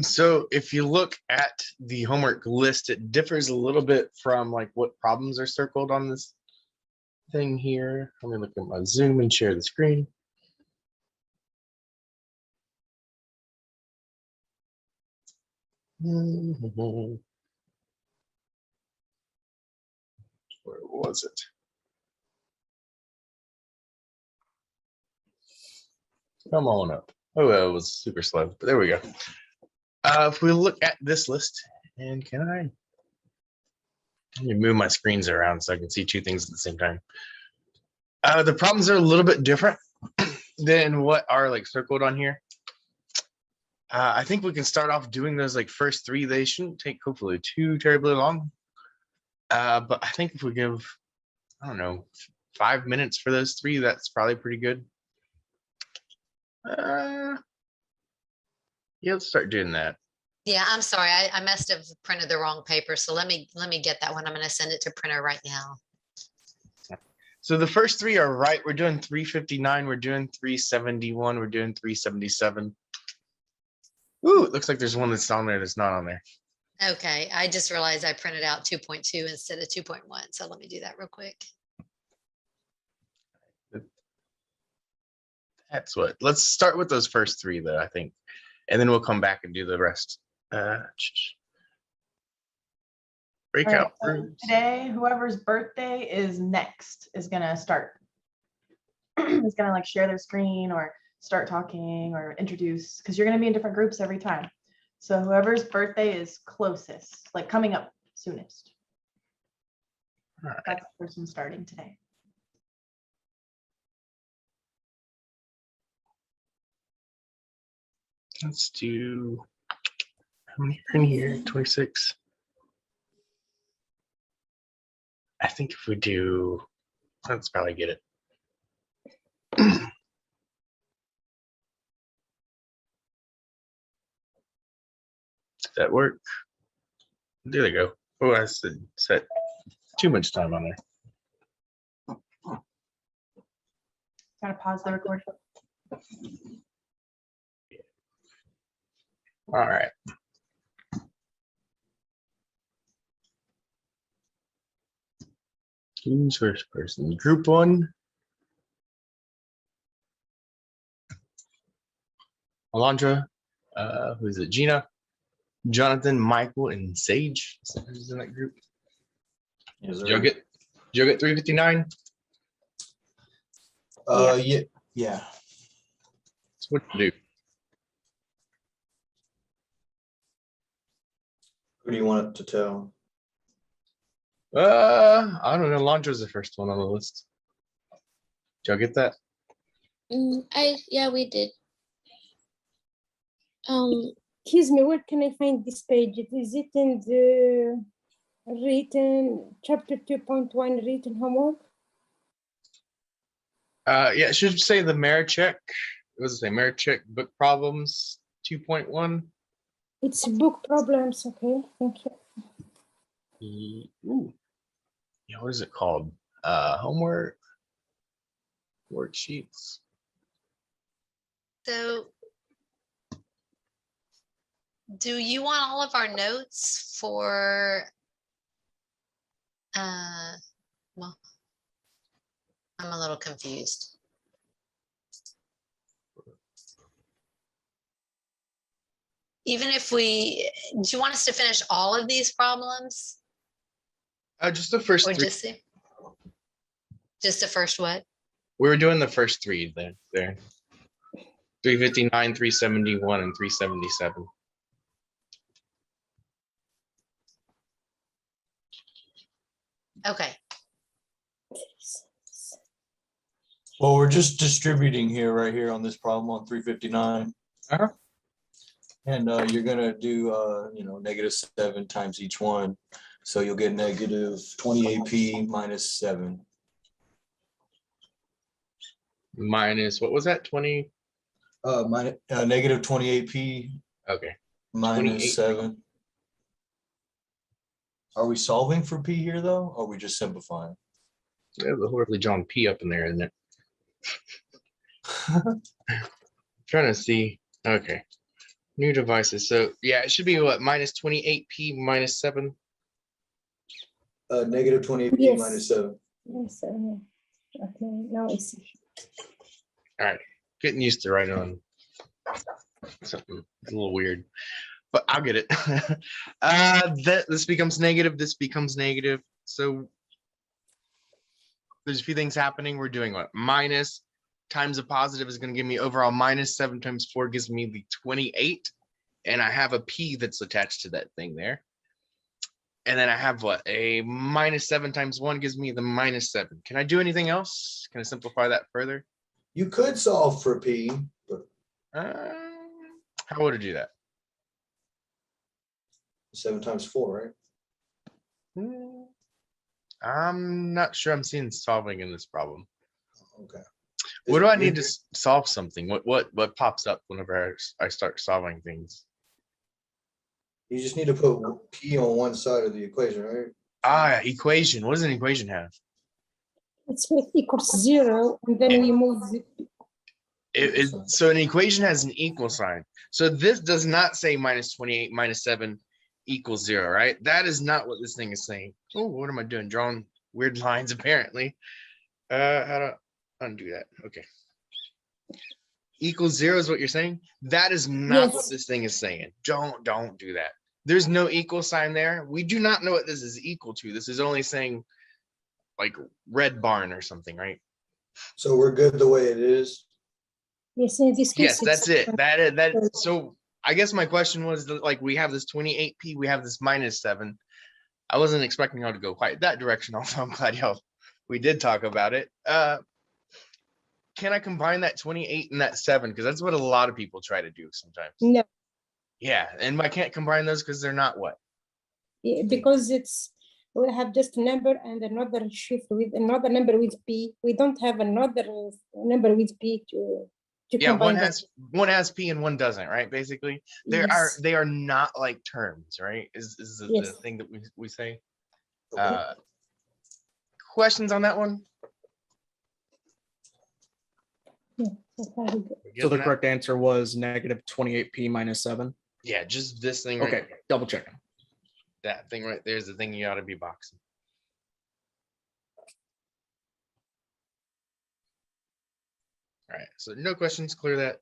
So if you look at the homework list, it differs a little bit from like what problems are circled on this thing here. Let me look at my Zoom and share the screen. Where was it? Come on up. Oh, it was super slow, but there we go. If we look at this list, and let me move my screens around so I can see two things at the same time. The problems are a little bit different than what are like circled on here. I think we can start off doing those like first three. They shouldn't take hopefully too terribly long. But I think if we give, I don't know, 5 minutes for those three, that's probably pretty good. Yeah, let's start doing that. Yeah, I'm sorry. I must have printed the wrong paper. So let me get that one. I'm going to send it to printer right now. So the first three are right. We're doing 359. We're doing 371. We're doing 377. Ooh, it looks like there's one that's on there that's not on there. Okay, I just realized I printed out 2.2 instead of 2.1. So let me do that real quick. That's what. Let's start with those first three, though, I think. And then we'll come back and do the rest. Breakout rooms. Today, whoever's birthday is next is going to start. Is going to like share their screen or start talking or introduce, because you're going to be in different groups every time. So whoever's birthday is closest, like coming up soonest. All right. That's the person starting today. Let's do, how many are in here? 26. I think if we do, let's probably get it. Does that work? There they go. Oh, I set too much time on there. Gotta pause the recording. All right. Who's first person? Group one. Alondra. Who is it? Gina, Jonathan, Michael, and Sage. Who's in that group? Yes, Did you get 359? Yeah. So what do you do? Who do you want it to tell? I don't know. Alondra's the first one on the list. Did y'all get that? Yeah, we did. Excuse me, where can I find this page? Is it in the written chapter 2.1 written homework? Yeah, it should say the Marecek. What does it say? Marecek book problems 2.1. It's book problems. Okay, thank you. Ooh. Yeah, what is it called? Homework worksheets. So do you want all of our notes for, well, I'm a little confused. Even if do you want us to finish all of these problems? Just the first or three. Just the first what? We were doing the first three there. 359, 371, and 377. Okay. Well, we're just distributing here, right here on this problem on 359. Uh-huh. And you're gonna do -7 times each one. So you'll get -20 AP minus 7. Minus, what was that? 20? -20 AP. Okay. Minus 7. Are we solving for P here though? Or are we just simplifying? There's a horribly drawn P up in there, isn't it? Trying to see. Okay. New devices. So yeah, it should be what, minus 28p minus 7. Negative 20p Yes. minus 7. Yes, okay, now I see. All right, getting used to writing on something a little weird, but I'll get it. This becomes negative. This becomes negative. So there's a few things happening. We're doing what? Minus times a positive is going to give me overall minus 7 times 4 gives me the 28. And I have a p that's attached to that thing there. And then I have what? A minus 7 times 1 gives me the minus 7. Can I do anything else? Can I simplify that further? You could solve for p, but How would I do that? 7 times 4, right? I'm not sure I'm seeing solving in this problem. Okay. What do I need to solve something? What pops up whenever I start solving things? You just need to put p on one side of the equation, right? Equation. What does an equation have? It's with equals 0, and then we move the, So an equation has an equal sign. So this does not say minus 28 minus 7 equals 0, right? That is not what this thing is saying. Oh, what am I doing? Drawing weird lines apparently. How to undo that? Okay. Equals 0 is what you're saying? That is not what Yes. this thing is saying. Don't do that. There's no equal sign there. We do not know what this is equal to. This is only saying like red barn or something, right? So we're good the way it is. yes, in this case. Yes, that's it. That so- so I guess my question was that, like, we have this 28p, we have this minus 7. I wasn't expecting y'all to go quite that direction, also. I'm glad we did talk about it. Can I combine that 28 and that 7? Because that's what a lot of people try to do sometimes. No, Yeah, and I can't combine those because they're not what? because we have just a number and another shift with another number with p. We don't have another number with p to Yeah, combine. one has p and one doesn't, right? Basically, Yes. they are not like terms, right? Is the Yes. thing that we say. Okay. Questions on that one? So the correct answer was negative 28p minus 7. Yeah, just this thing. Okay, Right there. double checking. That thing right there is the thing you ought to be boxing. All right, so no questions, clear that.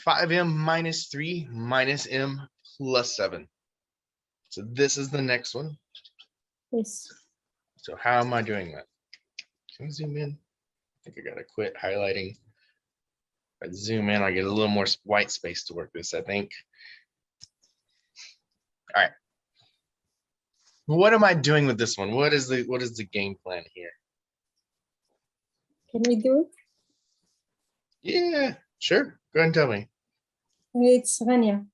5m minus 3 minus m plus 7. So this is the next one. Yes. So how am I doing that? Can I zoom in? I think I gotta quit highlighting. If I zoom in, I get a little more white space to work this, I think. All right. What am I doing with this one? What is the game plan here? Can we do it? Yeah, sure. Go ahead and tell me. It's Rania.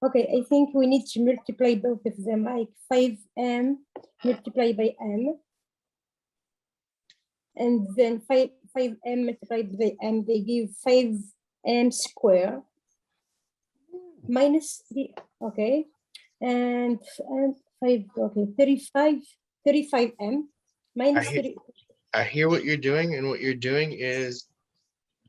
Okay, I think we need to multiply both of them, like 5m multiplied by m. And then 5m multiplied by m, they give 5m square minus 3, okay. And 5, okay, 35m minus 3. I hear what you're doing, and what you're doing is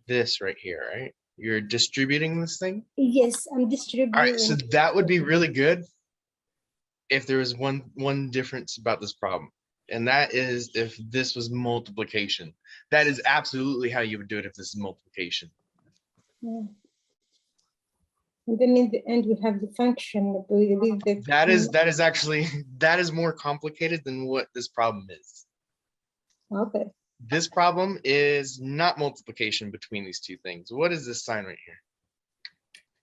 this right here, right? You're distributing this thing. Yes, I'm distributing. All right, so that would be really good if there was one difference about this problem, and that is if this was multiplication. That is absolutely how you would do it if this is multiplication. Yeah. And then in the end, we have the function with the. That is actually that is more complicated than what this problem is. Okay. This problem is not multiplication between these two things. What is this sign right here?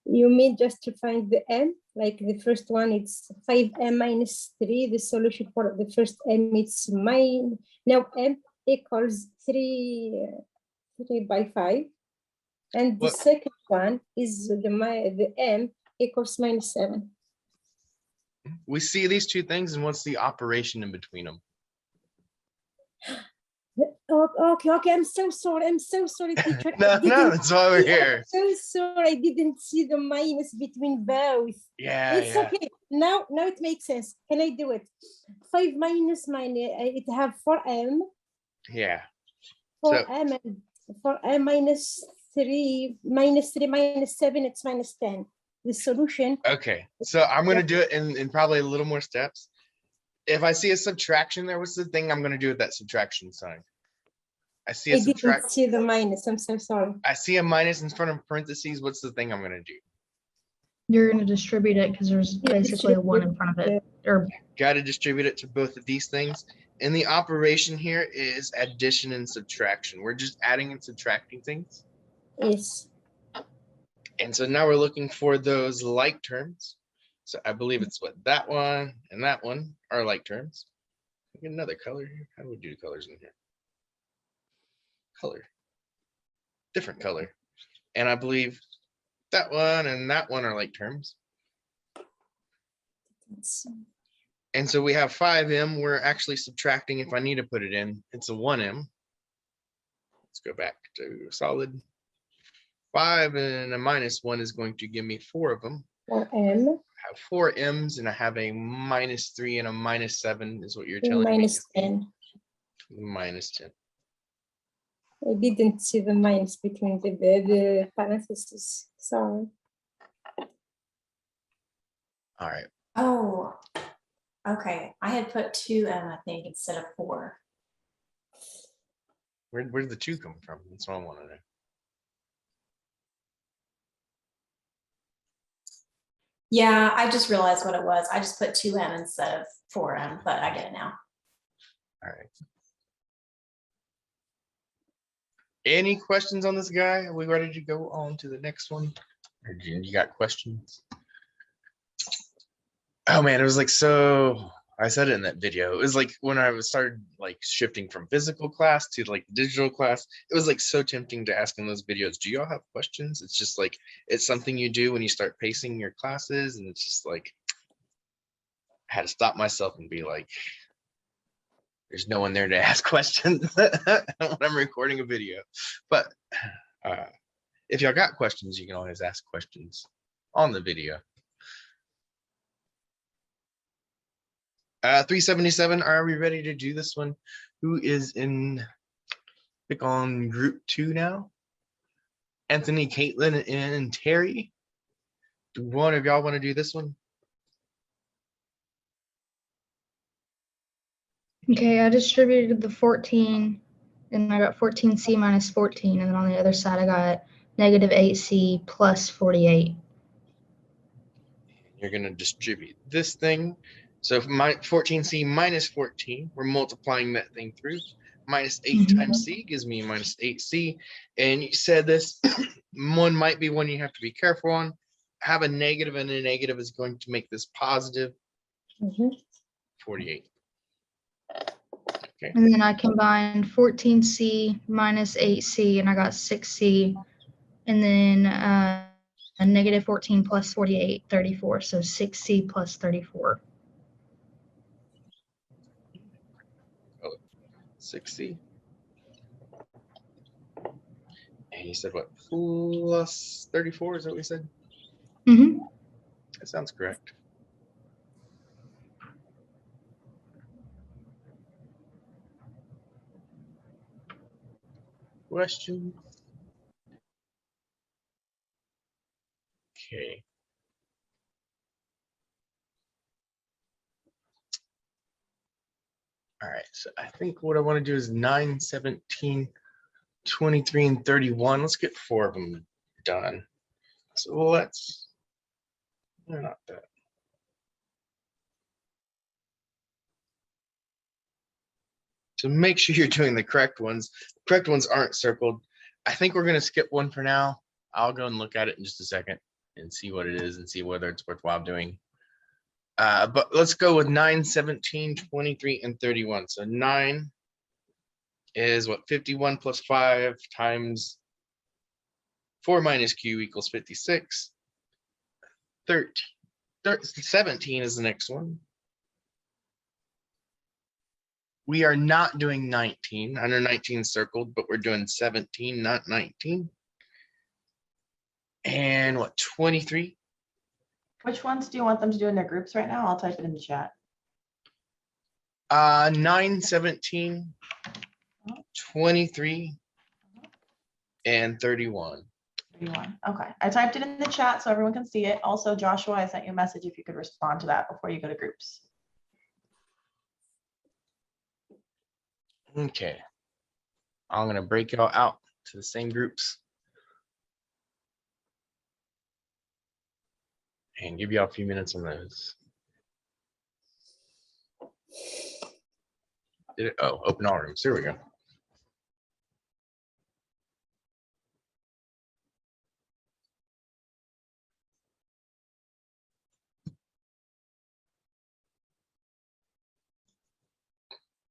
You mean just to find the m, like the first one, it's 5m minus 3. The solution for the first m, it's now m equals 3 by 5. And the What? second one is the m equals minus 7. We see these two things, and what's the operation in between them? Okay, I'm so sorry, teacher. No, that's why we're here. I'm so sorry, I didn't see the minus between both. Yeah, It's yeah. okay. Now it makes sense. Can I do it? 5 minus it have 4m. Yeah. 4m and 4m minus 3 minus 7, it's minus 10. The solution, Okay, so I'm gonna do it in probably a little more steps. If I see a subtraction there, what's the thing I'm gonna do with that subtraction sign? I see a I didn't subtract. see the minus. I'm so sorry. I see a minus in front of parentheses. What's the thing I'm gonna do? You're going to distribute it because there's Yeah, basically a 1 in front of it. Or Got to distribute it to both of these things. And the operation here is addition and subtraction. We're just adding and subtracting things. Yes. And so now we're looking for those like terms. So I believe it's what that one and that one are like terms. Get another color here. How do we do colors in here? Color. Different color. And I believe that one and that one are like terms. And so we have 5m. We're actually subtracting if I need to put it in. It's a 1m. Let's go back to solid. 5 and a minus 1 is going to give me 4 of them. 4m. I have 4 m's and I have a minus 3 and a minus 7 is what you're telling me. Minus 10. Minus 10. I didn't see the minus between the parentheses. Sorry. All right. Oh, okay. I had put 2m, I think, instead of 4. Where did the 2 come from? That's what I want to know. Yeah, I just realized what it was. I just put 2m instead of 4m, but I get it now. All right. Any questions on this guy? Are we ready to go on to the next one? Or you got questions? Oh man, it was like so. I said it in that video. It was like when I started like shifting from physical class to like digital class. It was like so tempting to ask in those videos, do y'all have questions? It's just like it's something you do when you start pacing your classes, and it's just like I had to stop myself and be like, there's no one there to ask questions when I'm recording a video. But if y'all got questions, you can always ask questions on the video. 377, are we ready to do this one? Who is in, pick on group 2 now? Anthony, Caitlin, and Terry. Do one of y'all want to do this one? okay, I distributed the 14 and I got 14c minus 14. And then on the other side, I got negative 8c plus 48. You're going to distribute this thing. So if my 14c minus 14, we're multiplying that thing through. Minus 8 times c gives me minus 8c. And you said this one might be one you have to be careful on. Have a negative, and a negative is going to make this positive 48. Okay. And then I combined 14c minus 8c and I got 6c. And then a negative 14 plus 48, 34. So 6c plus 34. 60. And you said what? Plus 34, is that what we said? Mm-hmm. That sounds correct. Question. Okay. All right, so I think what I want to do is 9, 17, 23, and 31. Let's get 4 of them done. So let's, not that. So make sure you're doing the correct ones. The correct ones aren't circled. I think we're going to skip one for now. I'll go and look at it in just a second and see what it is and see whether it's worthwhile doing. But let's go with 9, 17, 23, and 31. So 9 is what? 51 plus 5 times 4 minus q equals 56. 17 is the next one. We are not doing 19. I know 19 circled, but we're doing 17, not 19. And what, 23? Which ones do you want them to do in their groups right now? I'll type it in the chat. 9, 17, 23, and 31. 31. Okay, I typed it in the chat so everyone can see it. Also, Joshua, I sent you a message if you could respond to that before you go to groups. Okay. I'm going to break y'all out to the same groups and give y'all a few minutes on those. Did it? Oh, open all rooms. Here we go.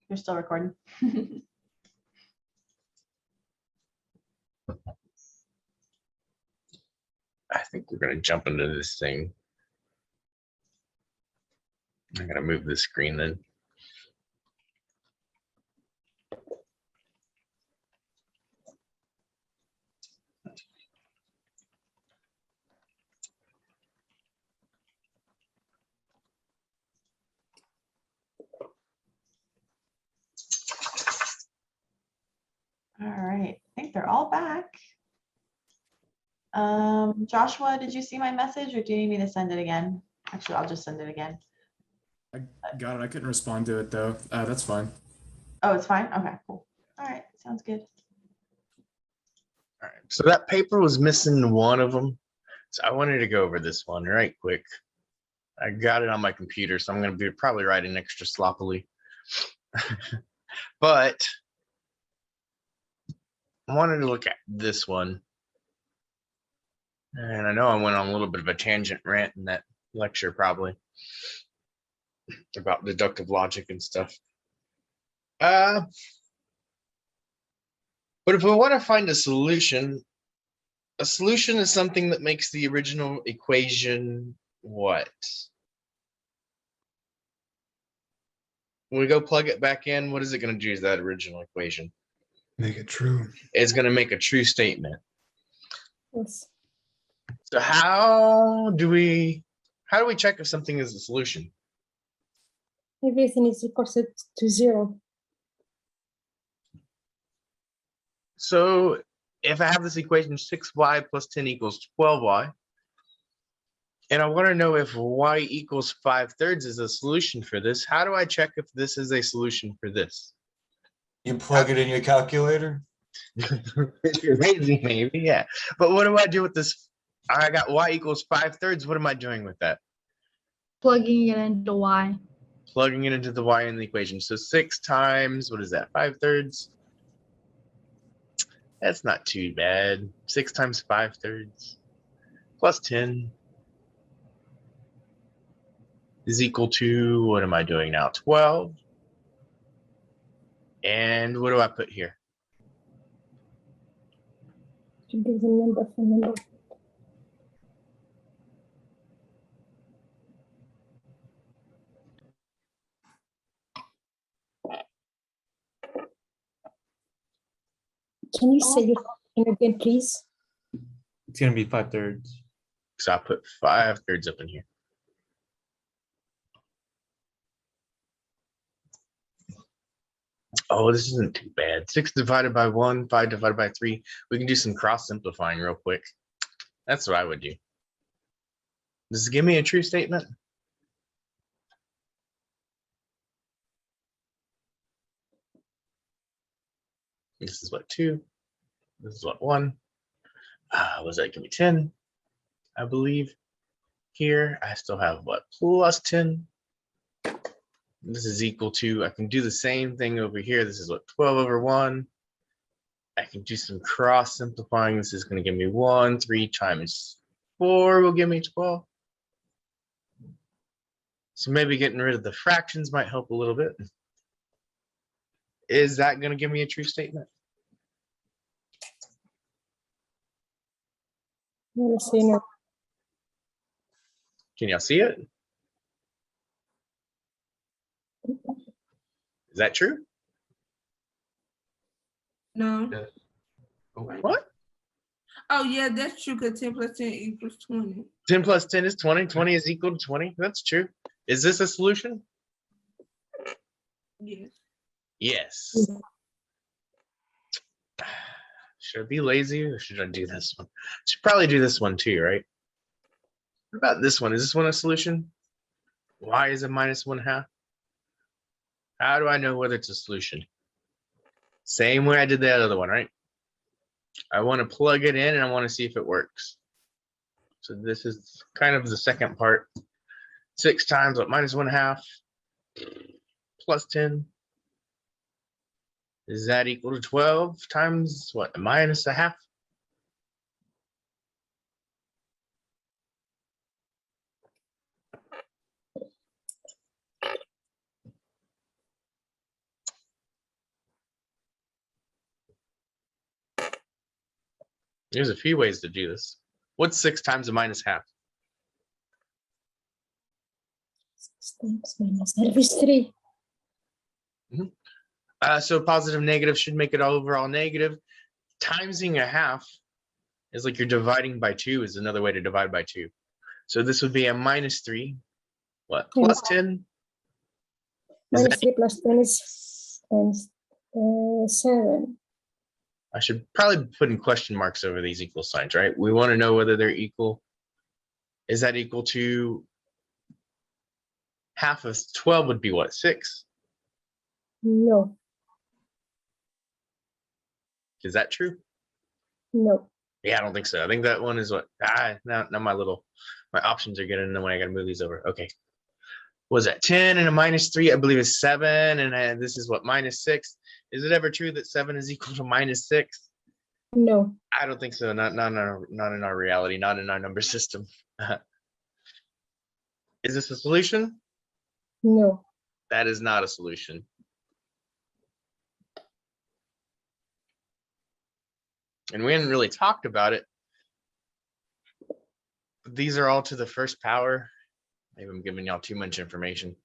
You're still recording. I think we're going to jump into this thing. I'm going to move the screen then. All right, I think they're all back. Joshua, did you see my message or do you need me to send it again? Actually, I'll just send it again. I got it. I couldn't respond to it though. That's fine. Oh, it's fine. Okay, cool. All right, sounds good. All right. So that paper was missing one of them. So I wanted to go over this one right quick. I got it on my computer, so I'm going to be probably writing extra sloppily. But I wanted to look at this one. And I know I went on a little bit of a tangent rant in that lecture, probably, about deductive logic and stuff. But if we want to find a solution is something that makes the original equation what? When we go plug it back in, what is it going to do to that original equation? Make it true. It's going to make a true statement. Yes. So how do we check if something is a solution? Everything is equal to 0. So if I have this equation 6y plus 10 equals 12y, and I want to know if y equals 5/3 is a solution for this, how do I check if this is a solution for this? You plug it in your calculator? If you're lazy, maybe, yeah. But what do I do with this? I got y equals 5/3. What am I doing with that? Plugging it into y. Plugging it into the y in the equation. So 6 times, what is that, 5/3? That's not too bad. 6 times 5/3 plus 10 is equal to, what am I doing now? 12. And what do I put here? To give the number for number. Can you say your question again, please? It's gonna be 5/3. So I put 5/3 up in here. Oh, this isn't too bad. 6 divided by 1, 5 divided by 3. We can do some cross simplifying real quick. That's what I would do. Does it give me a true statement? This is what 2. This is what 1. Was that give me 10? I believe. Here, I still have what? Plus 10. This is equal to, I can do the same thing over here. This is what, 12/1. I can do some cross simplifying. This is going to give me 1. 3 times 4 will give me 12. So maybe getting rid of the fractions might help a little bit. Is that going to give me a true statement? Yes, you know. Can y'all see it? Is that true? No. What? Oh, yeah, that's true, because 10 plus 10 equals 20. 10 plus 10 is 20. 20 is equal to 20. That's true. Is this a solution? Yes. Yes. Should I be lazy or should I do this one? Should probably do this one too, right? What about this one? Is this one a solution? Y is a minus 1/2. How do I know whether it's a solution? Same way I did that other one, right? I want to plug it in and I want to see if it works. So this is kind of the second part. 6 times what? Minus 1/2 plus 10. Is that equal to 12 times what? Minus 1/2? There's a few ways to do this. What's 6 times a minus 1/2? 6 times minus half is 3. So positive negative should make it overall negative. Timesing 1/2 is like you're dividing by 2 is another way to divide by 2. So this would be a minus 3. What? Plus 10? Minus 3 plus 10 is 7. I should probably put in question marks over these equal signs, right? We want to know whether they're equal. Is that equal to half of 12 would be what? 6? No, Is that true? no. Yeah, I don't think so. I think that one is what? Now my options are getting in the way. I gotta move these over. Okay. Was that 10 and a minus 3? I believe is 7. And this is what? Minus 6. Is it ever true that 7 is equal to minus 6? No. I don't think so. Not in our reality, not in our number system. Is this a solution? No. That is not a solution. And we hadn't really talked about it. These are all to the first power. Maybe I'm giving y'all too much information.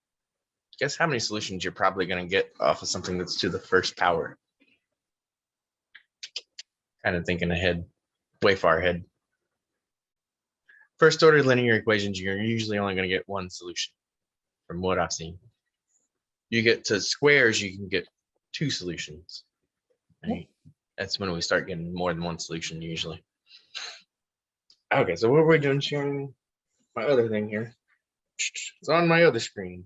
Guess how many solutions you're probably going to get off of something that's to the first power? Kind of thinking ahead, way far ahead. First order linear equations, you're usually only going to get one solution from what I've seen. You get to squares, you can get 2 solutions. Right? That's when we start getting more than one solution usually. Okay, so what are we doing? Sharing my other thing here. It's on my other screen.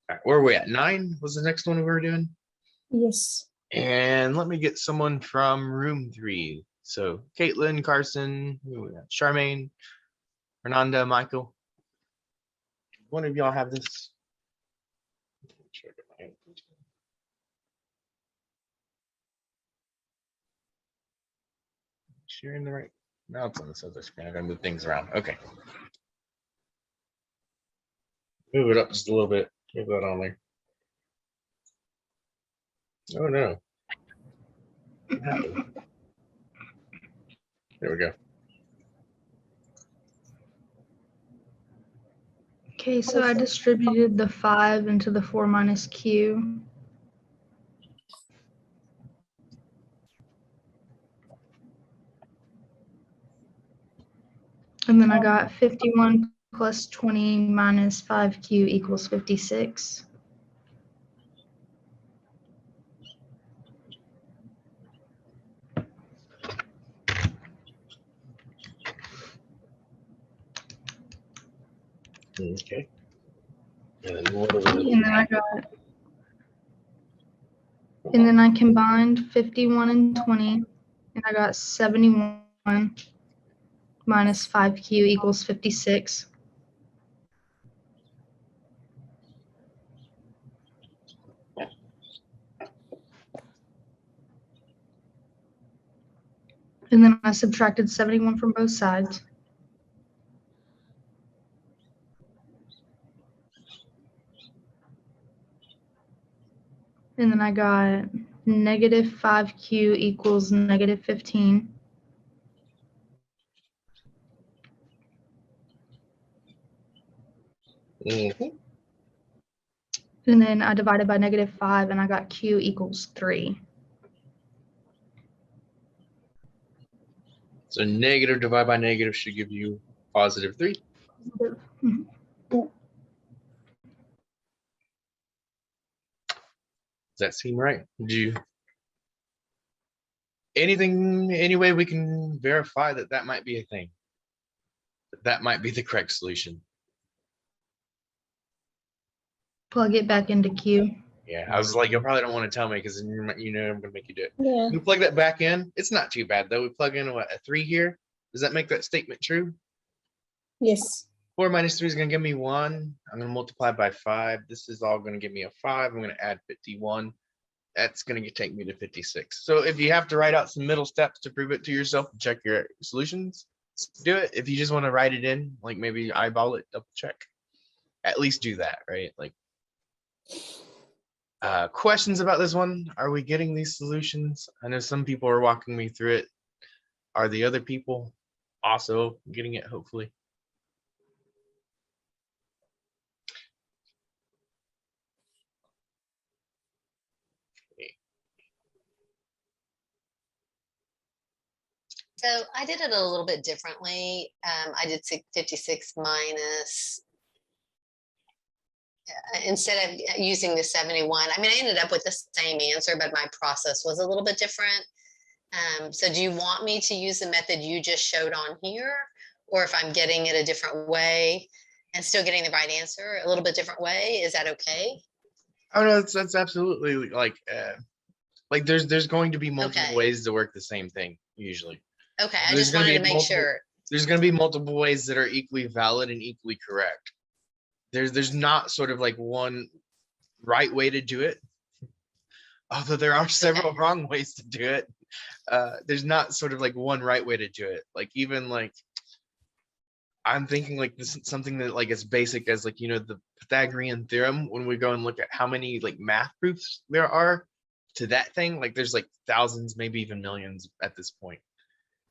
All right, where are we at? 9 was the next one we were doing. Yes. And let me get someone from room 3. So Caitlin, Carson, Charmaine, Fernanda, Michael. One of y'all have this. Sharing the right. Now it's on this other screen. I gotta move things around. Okay. Move it up just a little bit. Move that on there. Oh no. What happened? There we go. Okay, so I distributed the 5 into the 4 minus q. And then I got 51 plus 20 minus 5q equals 56. Okay. And then I combined 51 and 20, and I got 71 minus 5q equals 56. And then I subtracted 71 from both sides. And then I got negative 5q equals negative 15. Mm-hmm. And then I divided by negative 5, and I got q equals 3. So negative divided by negative should give you positive 3. Mhm. that seem right? Do you any way we can verify that that might be a thing? That might be the correct solution. Plug it back into Q. Yeah, I was like, you probably don't want to tell me because you know I'm gonna make you do it. Yeah. You plug that back in. It's not too bad though. We plug in what, a 3 here. Does that make that statement true? Yes. 4 minus 3 is gonna give me 1. I'm gonna multiply by 5. This is all gonna give me a 5. I'm gonna add 51. That's gonna take me to 56. So if you have to write out some middle steps to prove it to yourself and check your solutions, do it. If you just want to write it in, like maybe eyeball it, double check. At least do that, right? Like questions about this one? Are we getting these solutions? I know some people are walking me through it. Are the other people also getting it, hopefully? So I did it a little bit differently. I did 56 minus, instead of using the 71, I mean, I ended up with the same answer, but my process was a little bit different. So do you want me to use the method you just showed on here? Or if I'm getting it a different way and still getting the right answer a little bit different way, is that okay? Oh no, that's absolutely like there's going to be multiple Okay. ways to work the same thing usually. Okay, I There's just gonna wanted be to make multiple- sure. There's going to be multiple ways that are equally valid and equally correct. There's not sort of like one right way to do it, although there are several wrong ways to do it. There's not sort of like one right way to do it. Like even like I'm thinking like this is something that like as basic as like, you know, the Pythagorean theorem, when we go and look at how many like math proofs there are to that thing, like there's like thousands, maybe even millions at this point.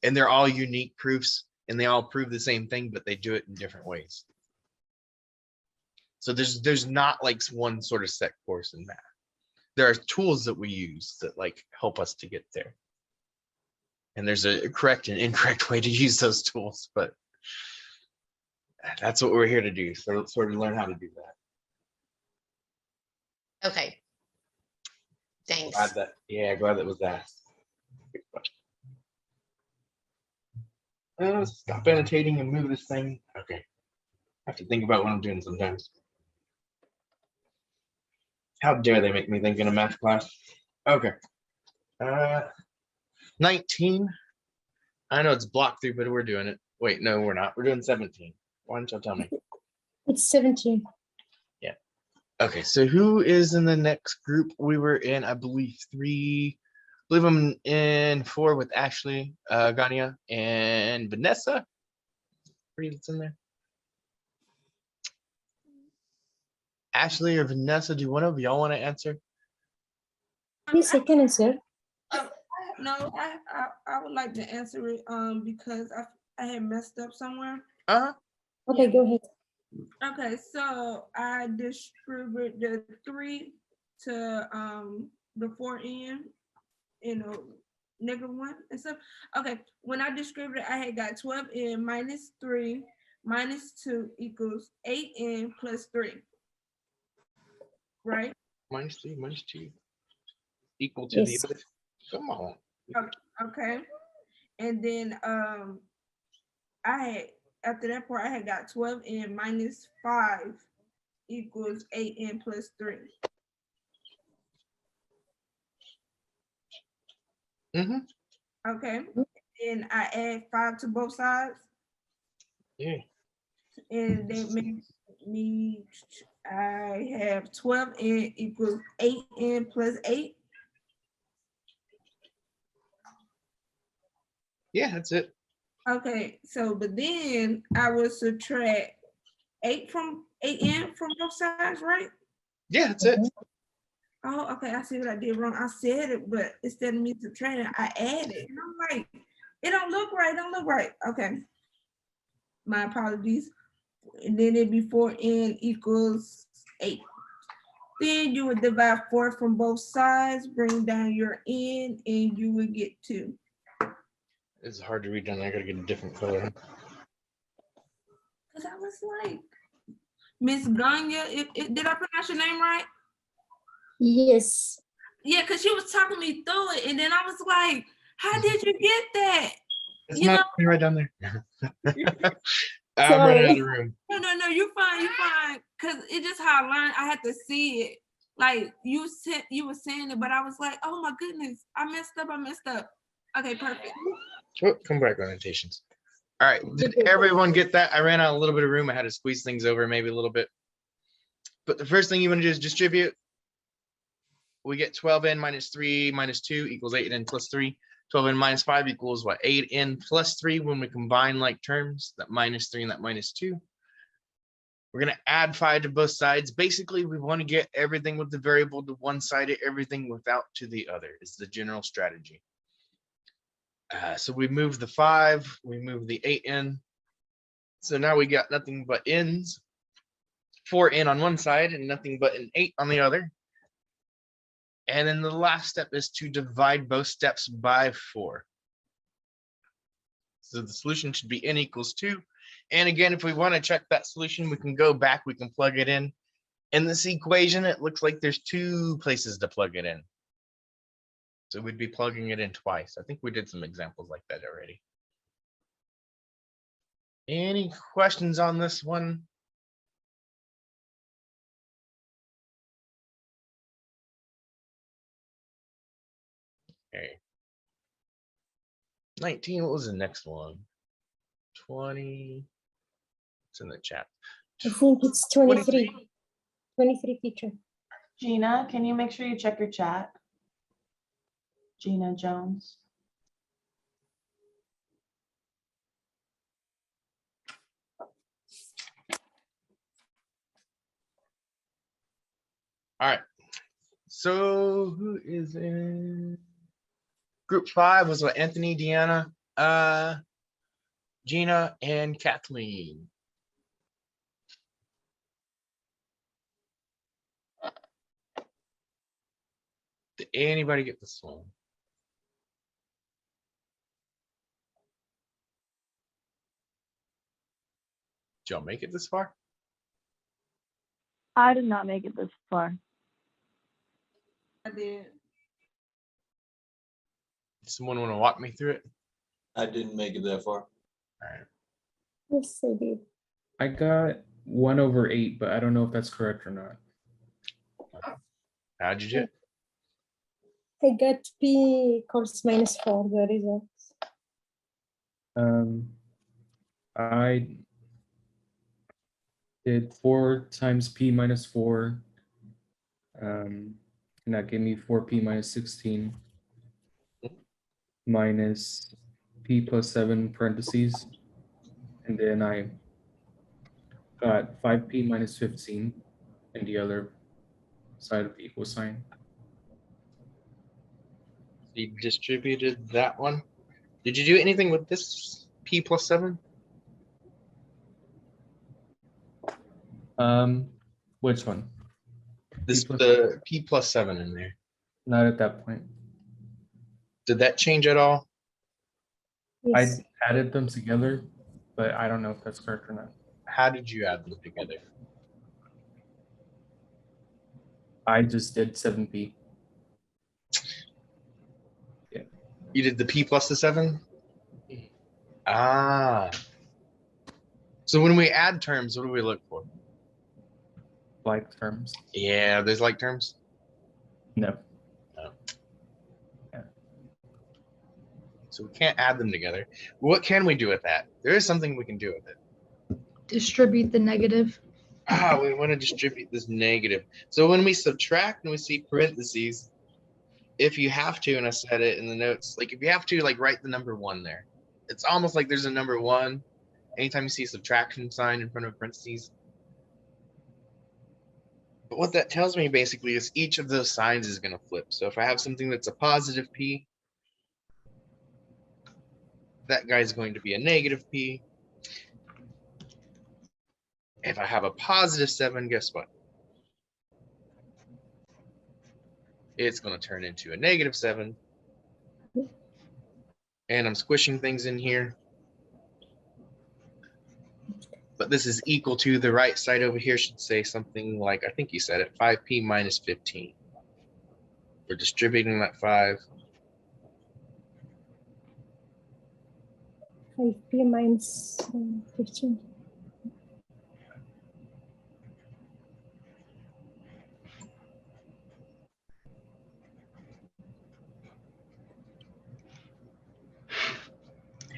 And they're all unique proofs and they all prove the same thing, but they do it in different ways. So there's not like one sort of set course in math. There are tools that we use that like help us to get there. And there's a correct and incorrect way to use those tools, but that's what we're here to do. So sort of learn how to do that. Okay. Thanks. Glad that was asked. Good question. Stop annotating and move this thing. Okay. I have to think about what I'm doing sometimes. How dare they make me think in a math class? Okay. 19. I know it's block 3, but we're doing it. Wait, no, we're not. We're doing 17. Why don't y'all tell me? It's 17. Yeah. Okay, so who is in the next group? We were in, I believe, 3. I believe I'm in 4 with Ashley, Gania, and Vanessa. Who's in there? Ashley or Vanessa, do one of y'all want to answer? Yes, I can answer. No, I would like to answer it because I had messed up somewhere. Okay, go ahead. Okay, so I distributed the 3 to the 4n, you know, -1 and stuff. Okay, when I distributed, I had got 12n minus 3 minus 2 equals 8n plus 3. Right? Minus 2 equal to Yes. the other. Come on. Okay. And then I had, after that part, I had got 12n minus 5 equals 8n plus 3. Okay. And I add 5 to both sides. Yeah. And that makes me, I have 12n equals 8n plus 8. Yeah, that's it. Okay, so but then I would subtract 8n from both sides, right? Yeah, that's it. Oh, okay. I see what I did wrong. I said it, but instead of me subtracting, I added. And I'm like, it don't look right. Don't look right. Okay. My apologies. And then it'd be 4n equals 8. Then you would divide 4 from both sides, bring down your n, and you would get 2. It's hard to read down there. I gotta get a different color. Because I was like, Miss Ganya, did I pronounce your name right? Yes. Yeah, because she was talking me through it, and then I was like, "How did you get that?" It's You not right down there. I'm running out of room. No, you're fine, Cause it's just how I learned. I had to see it. Like you were saying it, but I was like, oh my goodness, I messed up. Okay, perfect. Oh, come back orientations. All right, did everyone get that? I ran out a little bit of room. I had to squeeze things over maybe a little bit. But the first thing you want to do is distribute. We get 12n minus 3 minus 2 equals 8n plus 3. 12n minus 5 equals what? 8n plus 3 when we combine like terms, that minus 3 and that minus 2. We're going to add 5 to both sides. Basically, we want to get everything with the variable to one side, everything without to the other is the general strategy. So we move the 5, we move the 8n. So now we got nothing but n's, 4n on one side and nothing but an 8 on the other. And then the last step is to divide both steps by 4. So the solution should be n equals 2. And again, if we want to check that solution, we can go back, we can plug it in. In this equation, it looks like there's 2 places to plug it in. So we'd be plugging it in twice. I think we did some examples like that already. Any questions on this one? Okay. 19, what was the next one? 20. It's in the chat. I think it's 23. 23, teacher. Gina, can you make sure you check your chat? Gina Jones. All right. So who is in group 5 was what? Anthony, Deanna, Gina, and Kathleen. Did anybody get this one? Did y'all make it this far? I did not make it this far. I did. Someone want to walk me through it? I didn't make it that far. All right. Yes, I did. I got 1/8, but I don't know if that's correct or not. How'd you do it? I got P equals minus 4, the results. I did 4 times P minus 4. And that gave me 4P minus 16 minus P plus 7 parentheses. And then I got 5P minus 15 in the other side of the equal sign. You distributed that one. Did you do anything with this P plus 7? Which one? This the P plus 7 in there. Not at that point. Did that change at all? Yes. I added them together, but I don't know if that's correct or not. How did you add them together? I just did 7P. Yeah. You did the P plus the 7? Ah. So when we add terms, what do we look for? Like terms. Yeah, there's like terms? No. No. Yeah. So we can't add them together. What can we do with that? There is something we can do with it. Distribute the negative. We want to distribute this negative. So when we subtract and we see parentheses, if you have to, and I said it in the notes, like if you have to, like write the number 1 there. It's almost like there's a number 1 anytime you see a subtraction sign in front of parentheses. But what that tells me basically is each of those signs is going to flip. So if I have something that's a positive P, that guy's going to be a negative P. If I have a positive 7, guess what? It's going to turn into a negative 7. And I'm squishing things in here. But this is equal to the right side over here should say something like, I think you said it, 5P minus 15. We're distributing that 5. 5p minus 15.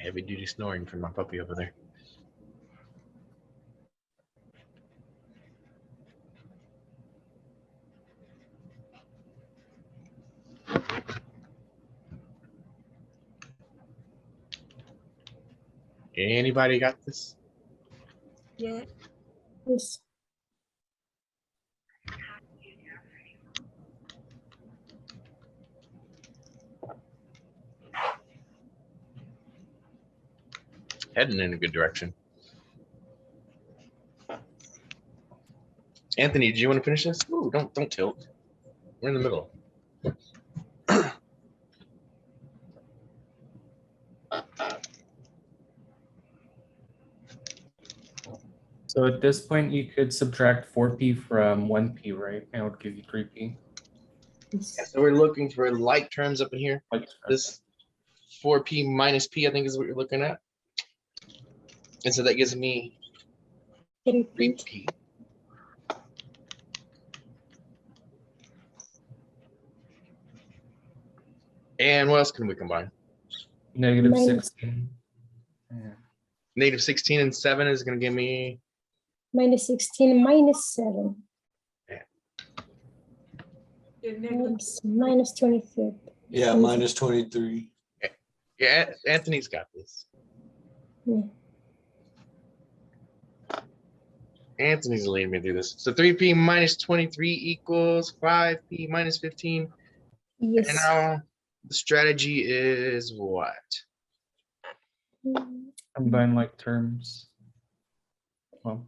Heavy duty snoring from my puppy over there. Anybody got this? Yeah. Yes. Heading in a good direction. Anthony, do you want to finish this? Ooh, don't tilt. We're in the middle. So at this point, you could subtract 4p from 1p, right? And it would give you 3p. Yeah, so we're looking for like terms up in here. Like, This 4p minus p, I think, is what you're looking at. And so that gives me 3p. And what else can we combine? negative Minus- 16. Yeah. Negative 16 and 7 is going to give me minus 16 minus 7. Minus 23. Yeah, minus 23. Yeah, Anthony's got this. Yeah. Anthony's leading me through this. So 3p minus 23 equals 5p minus 15. Yes. And now the strategy is what? Combine like terms. Well,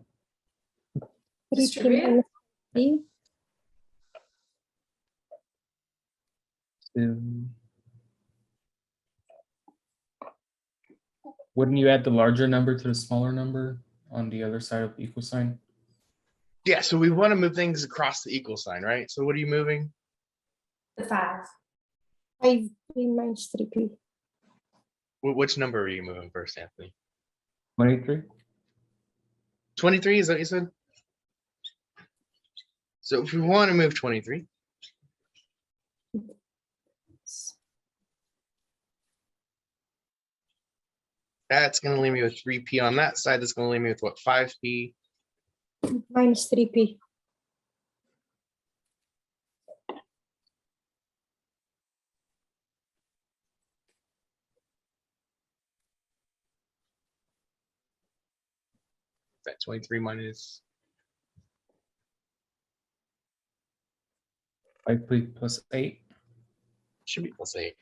3p minus 3. Wouldn't you add the larger number to the smaller number on the other side of the equal sign? Yeah, so we want to move things across the equal sign, right? So what are you moving? The 5. 5p minus 3p. Which number are you moving first, Anthony? 23? 23, is that what you said? So if we want to move 23, that's going to leave me with 3p on that side. That's going to leave me with what, 5p? Minus 3p. That 23 minus 5p plus 8. should be plus 8.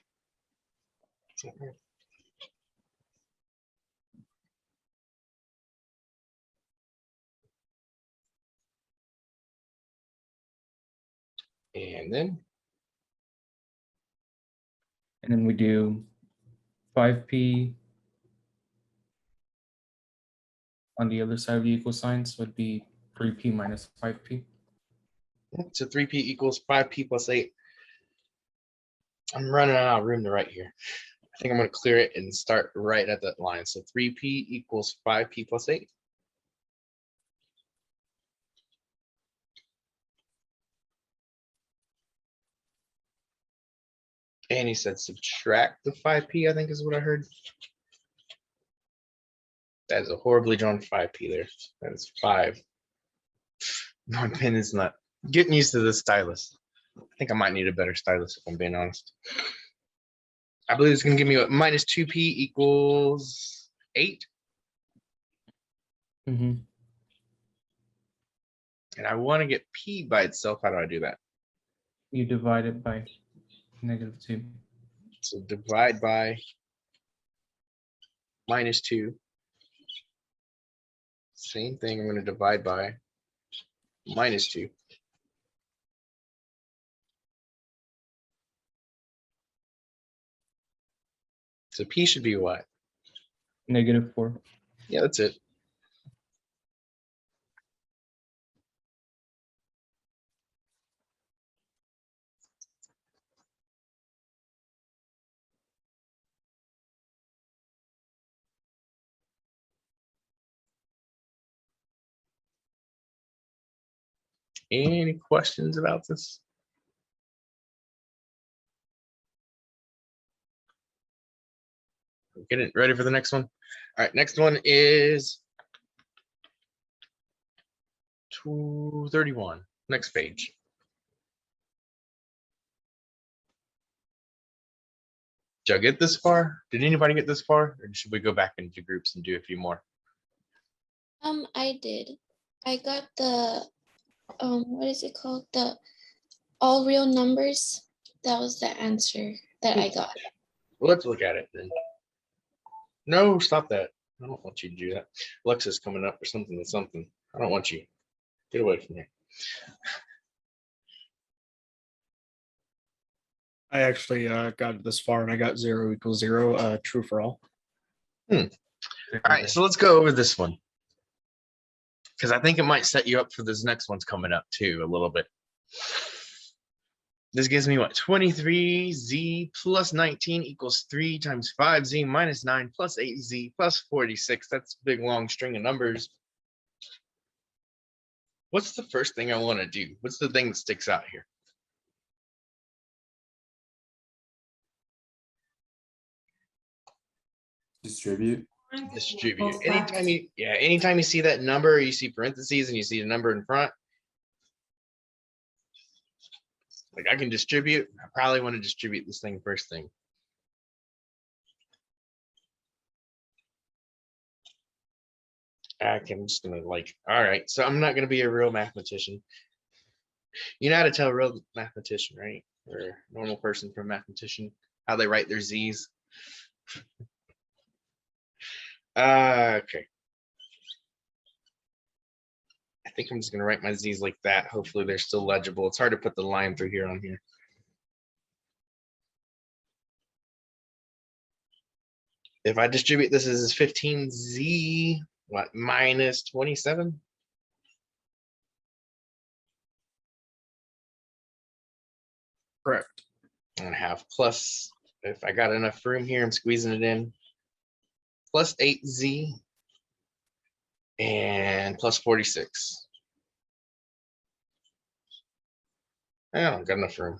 And then We do 5p on the other side of the equal signs would be 3p minus 5p. so 3p equals 5p plus 8. I'm running out of room to write here. I think I'm going to clear it and start right at that line. So 3p equals 5p plus 8. And he said subtract the 5p, I think is what I heard. That is a horribly drawn 5p there. That is 5. My pen is not getting used to this stylus. I think I might need a better stylus if I'm being honest. I believe it's going to give me what, minus 2p equals 8. Mm-hmm. And I want to get p by itself. How do I do that? You divide it by -2. So divide by minus 2. Same thing. I'm going to divide by minus 2. So p should be what? -4. Yeah, that's it. Any questions about this? Get it ready for the next one. All right, next one is 231. Next page. Did I get this far? Did anybody get this far? Or should we go back into groups and do a few more? I did. I got the what is it called? The all real numbers. That was the answer that I got. Well, let's look at it then. No, stop that. I don't want you to do that. Alexa's coming up or something with something. I don't want you. Get away from here. I actually got this far and I got 0 equals 0, true for all. All right, so let's go over this one. Because I think it might set you up for this next one's coming up too a little bit. This gives me what? 23z plus 19 equals 3 times 5z minus 9 plus 8z plus 46. That's a big long string of numbers. What's the first thing I want to do? What's the thing that sticks out here? Distribute. Distribute. Anytime you see that number, you see parentheses and you see a number in front. Like I can distribute. I probably want to distribute this thing first thing. I'm just gonna like, all right, so I'm not gonna be a real mathematician. You know how to tell a real mathematician, right? Or a normal person from mathematician, how they write their Z's. Okay. I think I'm just gonna write my Z's like that. Hopefully they're still legible. It's hard to put the line through here on here. If I distribute this as 15z, what, minus 27? Correct. And have plus, if I got enough room here, I'm squeezing it in, plus 8z and plus 46. I don't got enough room.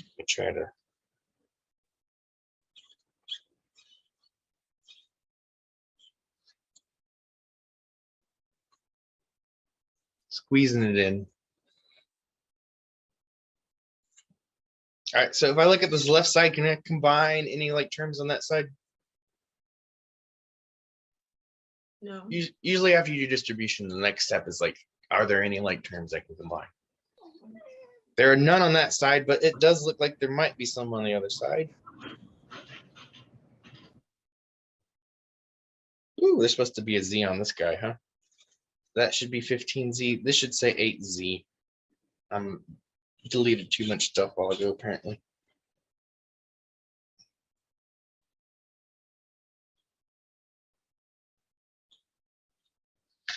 Let me try to. Squeezing it in. All right, so if I look at this left side, can I combine any like terms on that side? No. Usually after you do distribution, the next step is like, are there any like terms I can combine? There are none on that side, but it does look like there might be some on the other side. Ooh, there's supposed to be a z on this guy, huh? That should be 15z. This should say 8z. Deleted too much stuff while ago, apparently.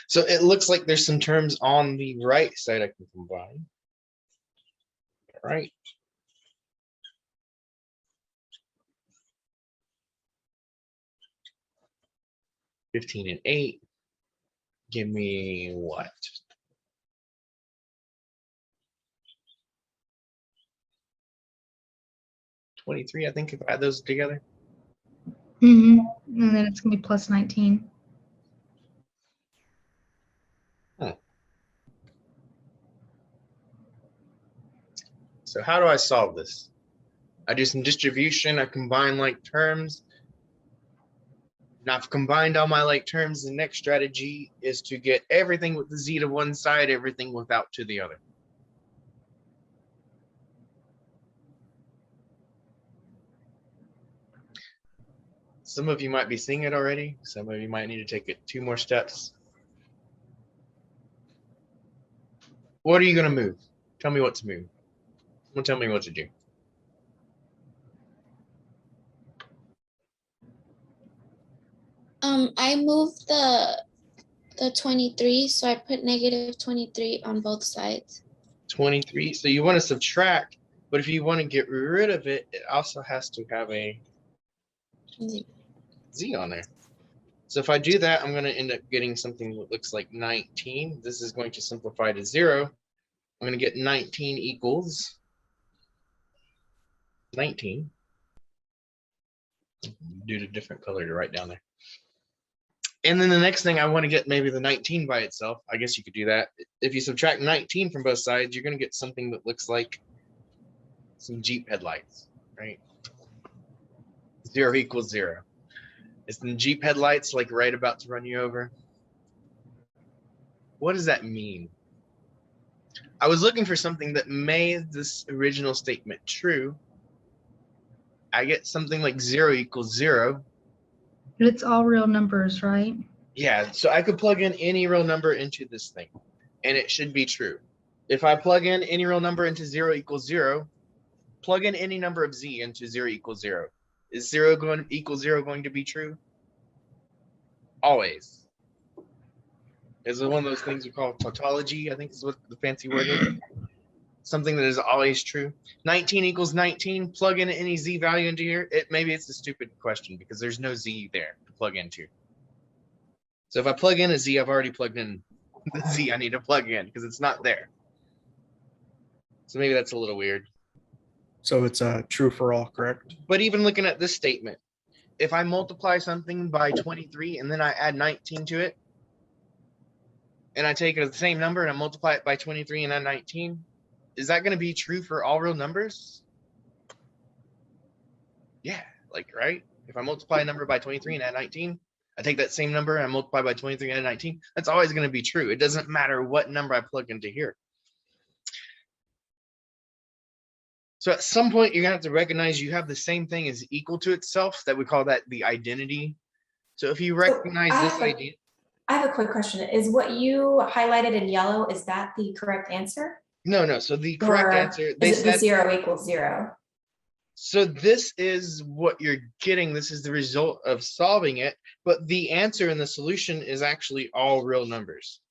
So it looks like there's some terms on the right side I can combine. All right. $15 and 8. Give me what? $23, I think, if I add those together. And then it's gonna be plus 19. Huh. So how do I solve this? I do some distribution, I combine like terms. Now I've combined all my like terms. The next strategy is to get everything with the z to one side, everything without to the other. Some of you might be seeing it already. Some of you might need to take it 2 more steps. What are you going to move? Tell me what to move. Someone tell me what to do. I moved the 23, so I put negative 23 on both sides. 23. So you want to subtract But if you want to get rid of it, it also has to have a Z on there. So if I do that, I'm going to end up getting something that looks like 19. This is going to simplify to 0. I'm going to get 19 equals 19. Do a different color to write down there. And then the next thing, I want to get maybe the 19 by itself. I guess you could do that. If you subtract 19 from both sides, you're going to get something that looks like some Jeep headlights, right? 0 equals 0. Is the Jeep headlights like right about to run you over? What does that mean? I was looking for something that made this original statement true. I get something like 0 equals 0. But it's all real numbers, right? Yeah, so I could plug in any real number into this thing, and it should be true. If I plug in any real number into 0 equals 0, plug in any number of Z into 0 equals 0. Is 0 going to equal 0 going to be true? Always. Is it one of those things we call tautology? I think is what the fancy word is. Something that is always true. 19 equals 19. Plug in any Z value into here. Maybe it's a stupid question because there's no Z there to plug into. So if I plug in a Z, I've already plugged in the Z I need to plug in because it's not there. So maybe that's a little weird. So it's true for all, correct? But even looking at this statement, if I multiply something by 23 and then I add 19 to it, and I take the same number and I multiply it by 23 and add 19, is that going to be true for all real numbers? Yeah, like, right? If I multiply a number by 23 and add 19, I take that same number and I multiply by 23 and add 19, that's always going to be true. It doesn't matter what number I plug into here. So at some point, you're going to have to recognize you have the same thing as equal to itself. That we call that the identity. So if you recognize this idea. I have a quick question. Is what you highlighted in yellow, is that the correct answer? No. So the correct answer, they is it the said 0 equals 0? So this is what you're getting. This is the result of solving it. But the answer and the solution is actually all real numbers.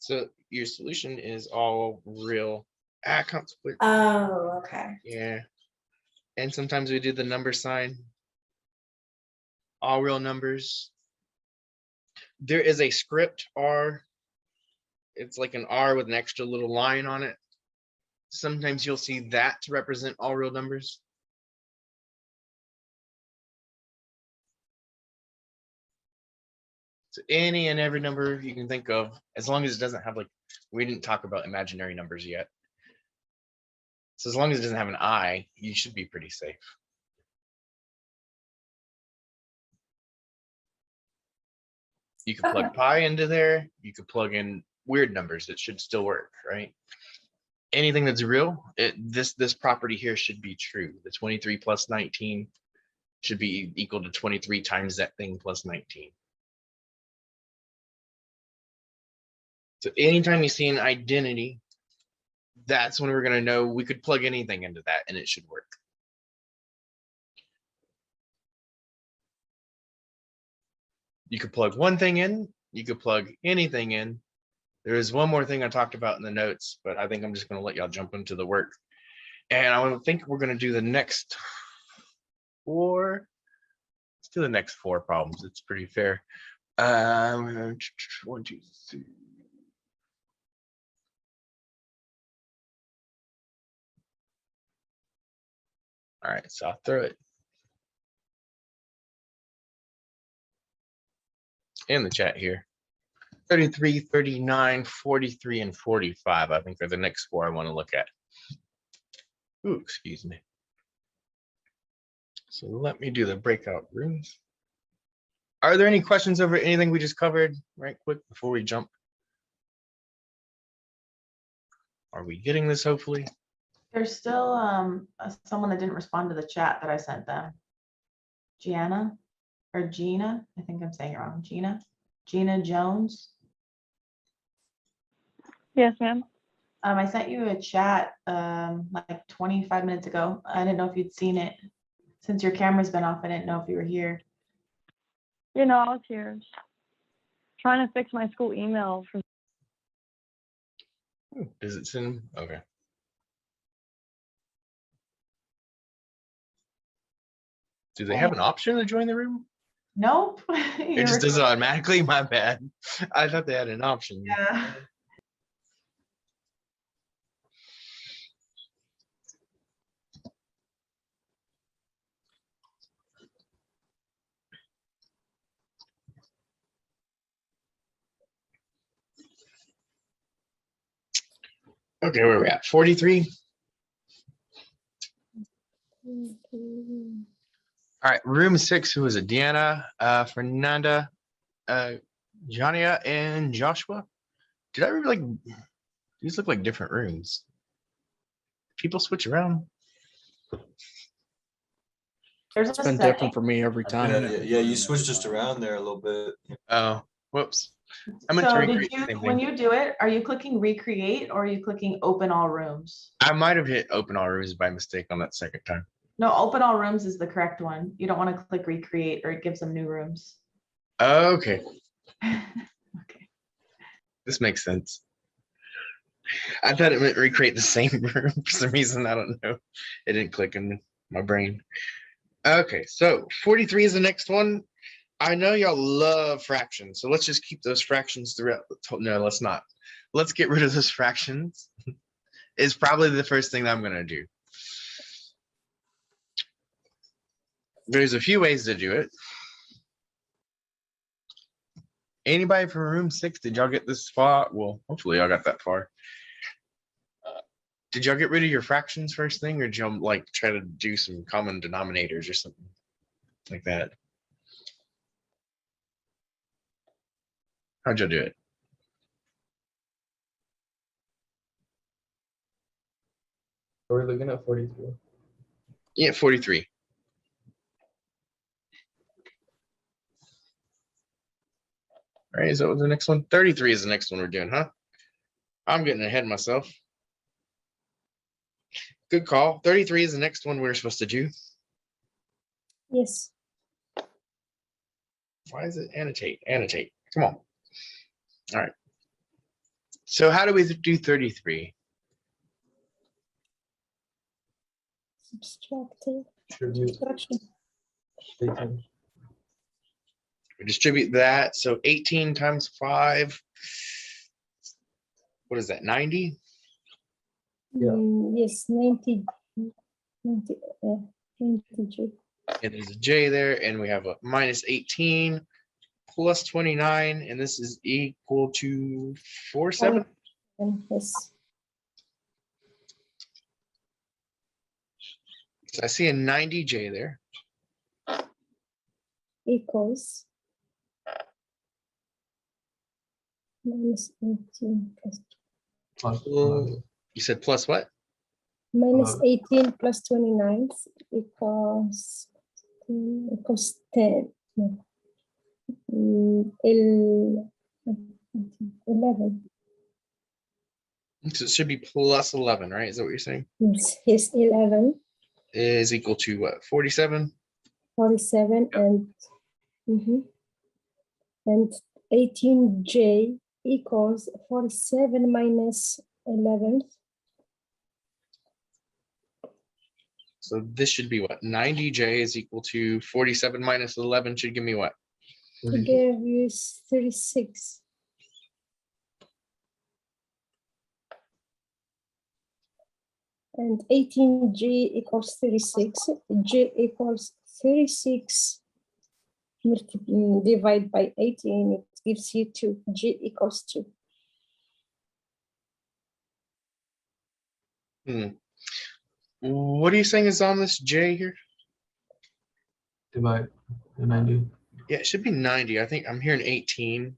So your solution is all real. I can't split. Oh, okay. Yeah. And sometimes we do the number sign. All real numbers. There is a script R. It's like an R with an extra little line on it. Sometimes you'll see that to represent all real numbers. So any and every number you can think of, as long as it doesn't have, like, we didn't talk about imaginary numbers yet. So as long as it doesn't have an I, you should be pretty safe. You could plug pi into there. You could plug in weird numbers. It should still work, right? Anything that's real, this property here should be true. The 23 plus 19 should be equal to 23 times that thing plus 19. So anytime you see an identity, that's when we're going to know we could plug anything into that and it should work. You could plug one thing in, you could plug anything in. There is one more thing I talked about in the notes, but I think I'm just going to let y'all jump into the work. And I think we're going to do the next 4. Let's do the next 4 problems. It's pretty fair. 1, 2, 3. All right, so I'll throw it in the chat here. 33, 39, 43, and 45, I think are the next 4 I want to look at. Ooh, excuse me. So let me do the breakout rooms. Are there any questions over anything we just covered right quick before we jump? Are we getting this, hopefully? There's still someone that didn't respond to the chat that I sent them. Gianna or Gina, I think I'm saying it wrong. Gina Jones. Yes, ma'am. I sent you a chat like 25 minutes ago. I didn't know if you'd seen it. Since your camera's been off, I didn't know if you were here. You know, I was here trying to fix my school email. Does it send? Okay. Do they have an option to join the room? Nope. It just does it automatically. My bad. I thought they had an option. Yeah. Okay, where are we at? 43. All right, room 6. Who is it? Deanna, Fernanda, Jania, and Joshua. Did I really like? These look like different rooms. People switch around. There's It's a been setting. different for me every time. Yeah, you switched just around there a little bit. Oh, whoops. I meant to So did recreate the you, same when thing. you do it, are you clicking recreate or are you clicking open all rooms? I might have hit open all rooms by mistake on that second time. No, open all rooms is the correct one. You don't want to click recreate or it gives them new rooms. Okay, Okay. this makes sense. I thought it meant recreate the same room for some reason. I don't know. It didn't click in my brain. Okay, so 43 is the next one. I know y'all love fractions, so let's just keep those fractions throughout. No, let's not. Let's get rid of those fractions. It's probably the first thing that I'm gonna do. There's a few ways to do it. Anybody from room 6, did y'all get this far? Well, hopefully y'all got that far. Did y'all get rid of your fractions first thing, or did y'all like try to do some common denominators or something like that? How'd y'all do it? We're looking at 43. Yeah, 43. All right, is that what the next one? 33 is the next one we're doing, huh? I'm getting ahead of myself. Good call. 33 is the next one we're supposed to do. Yes. Why is it annotate? Annotate. Come on. All right. So how do we do 33? Subtracting. Tribute. Subtraction. 18. We distribute that. So 18 times 5. What is that? 90? Yeah. Yes, 90. 90G. And there's a J there, and we have a minus 18 plus 29, and this is equal to 47. Yes. So I see a 90J there. Equals minus 18 plus You said plus what? minus 18 plus 29 equals 10. No. 11. So it should be plus 11, right? Is that what you're saying? Yes, 11. Is equal to what? 47? 47 and and 18J equals 47 minus 11. So this should be what? 90J is equal to 47 minus 11 should give me what? To give you 36. And 18G equals 36. G equals 36. Divide by 18, it gives you 2. G equals 2. What are you saying is on this J here? Divide the 90. Yeah, it should be 90. I think I'm hearing 18.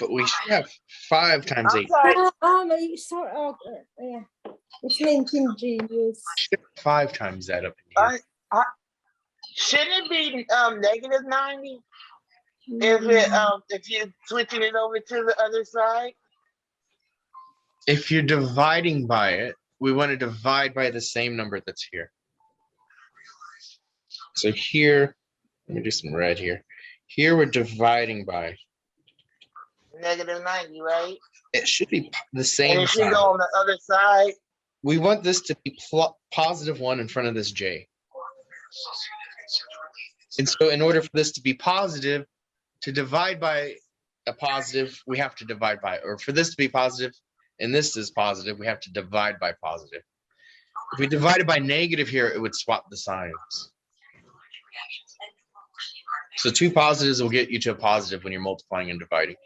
But we should have 5 times 8. Sorry. Oh, yeah. It's 19G, yes. 5 times that up in here. Shouldn't it be negative 90? If you're switching it over to the other side? If you're dividing by it, we want to divide by the same number that's here. So here, let me do some red here. Here we're dividing by. Negative 90, right? It should be the And same it should sign. go on the other side. We want this to be positive 1 in front of this J. And so in order for this to be positive, to divide by a positive, we have to divide by, or for this to be positive, and this is positive, we have to divide by positive. If we divided by negative here, it would swap the signs. So 2 positives will get you to a positive when you're multiplying and dividing.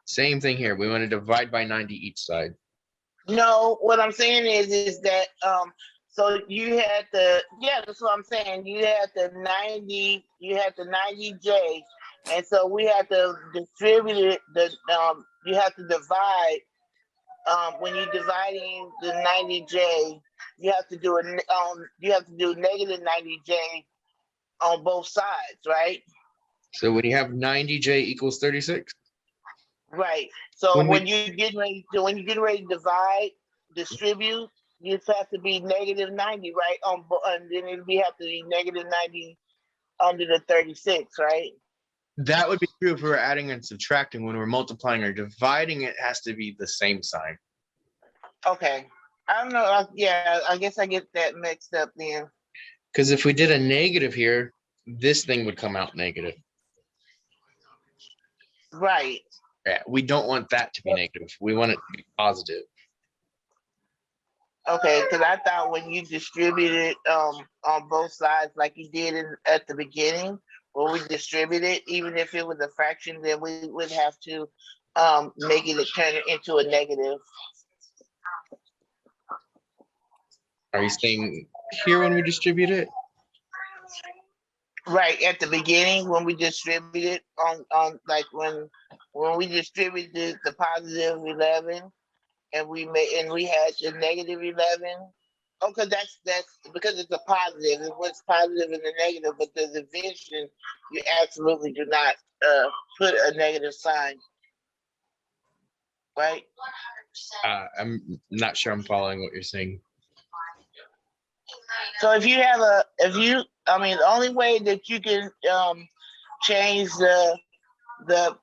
Same thing here. We want to divide by 90 each side. No, what I'm saying is that so you had the, yeah, that's what I'm saying. You had the 90, you had the 90J, and so we have to distribute it. You have to divide. When you're dividing the 90J, you have to do you have to do negative 90J on both sides, right? So when you have 90J equals 36. Right. So When when you get ready to divide, distribute, you have to be negative 90, right? And then it have to be negative 90 under the 36, right? That would be true if we were adding and subtracting. When we're multiplying or dividing, it has to be the same sign. Okay. I don't know. Yeah, I guess I get that mixed up then. Because if we did a negative here, this thing would come out negative. Right. Yeah, we don't want that to be negative. We want it to be positive. Okay, because I thought when you distributed on both sides, like you did at the beginning, when we distributed, even if it was a fraction, then we would have to make it turn it into a negative. Are you saying here when we distribute it? Right at the beginning when we distributed on like when we distributed the positive 11 and we had the negative 11. Okay, that's because it's a positive. It was positive and the negative, but the division you absolutely do not put a negative sign, right? I'm not sure I'm following what you're saying. So if you have the only way that you can change the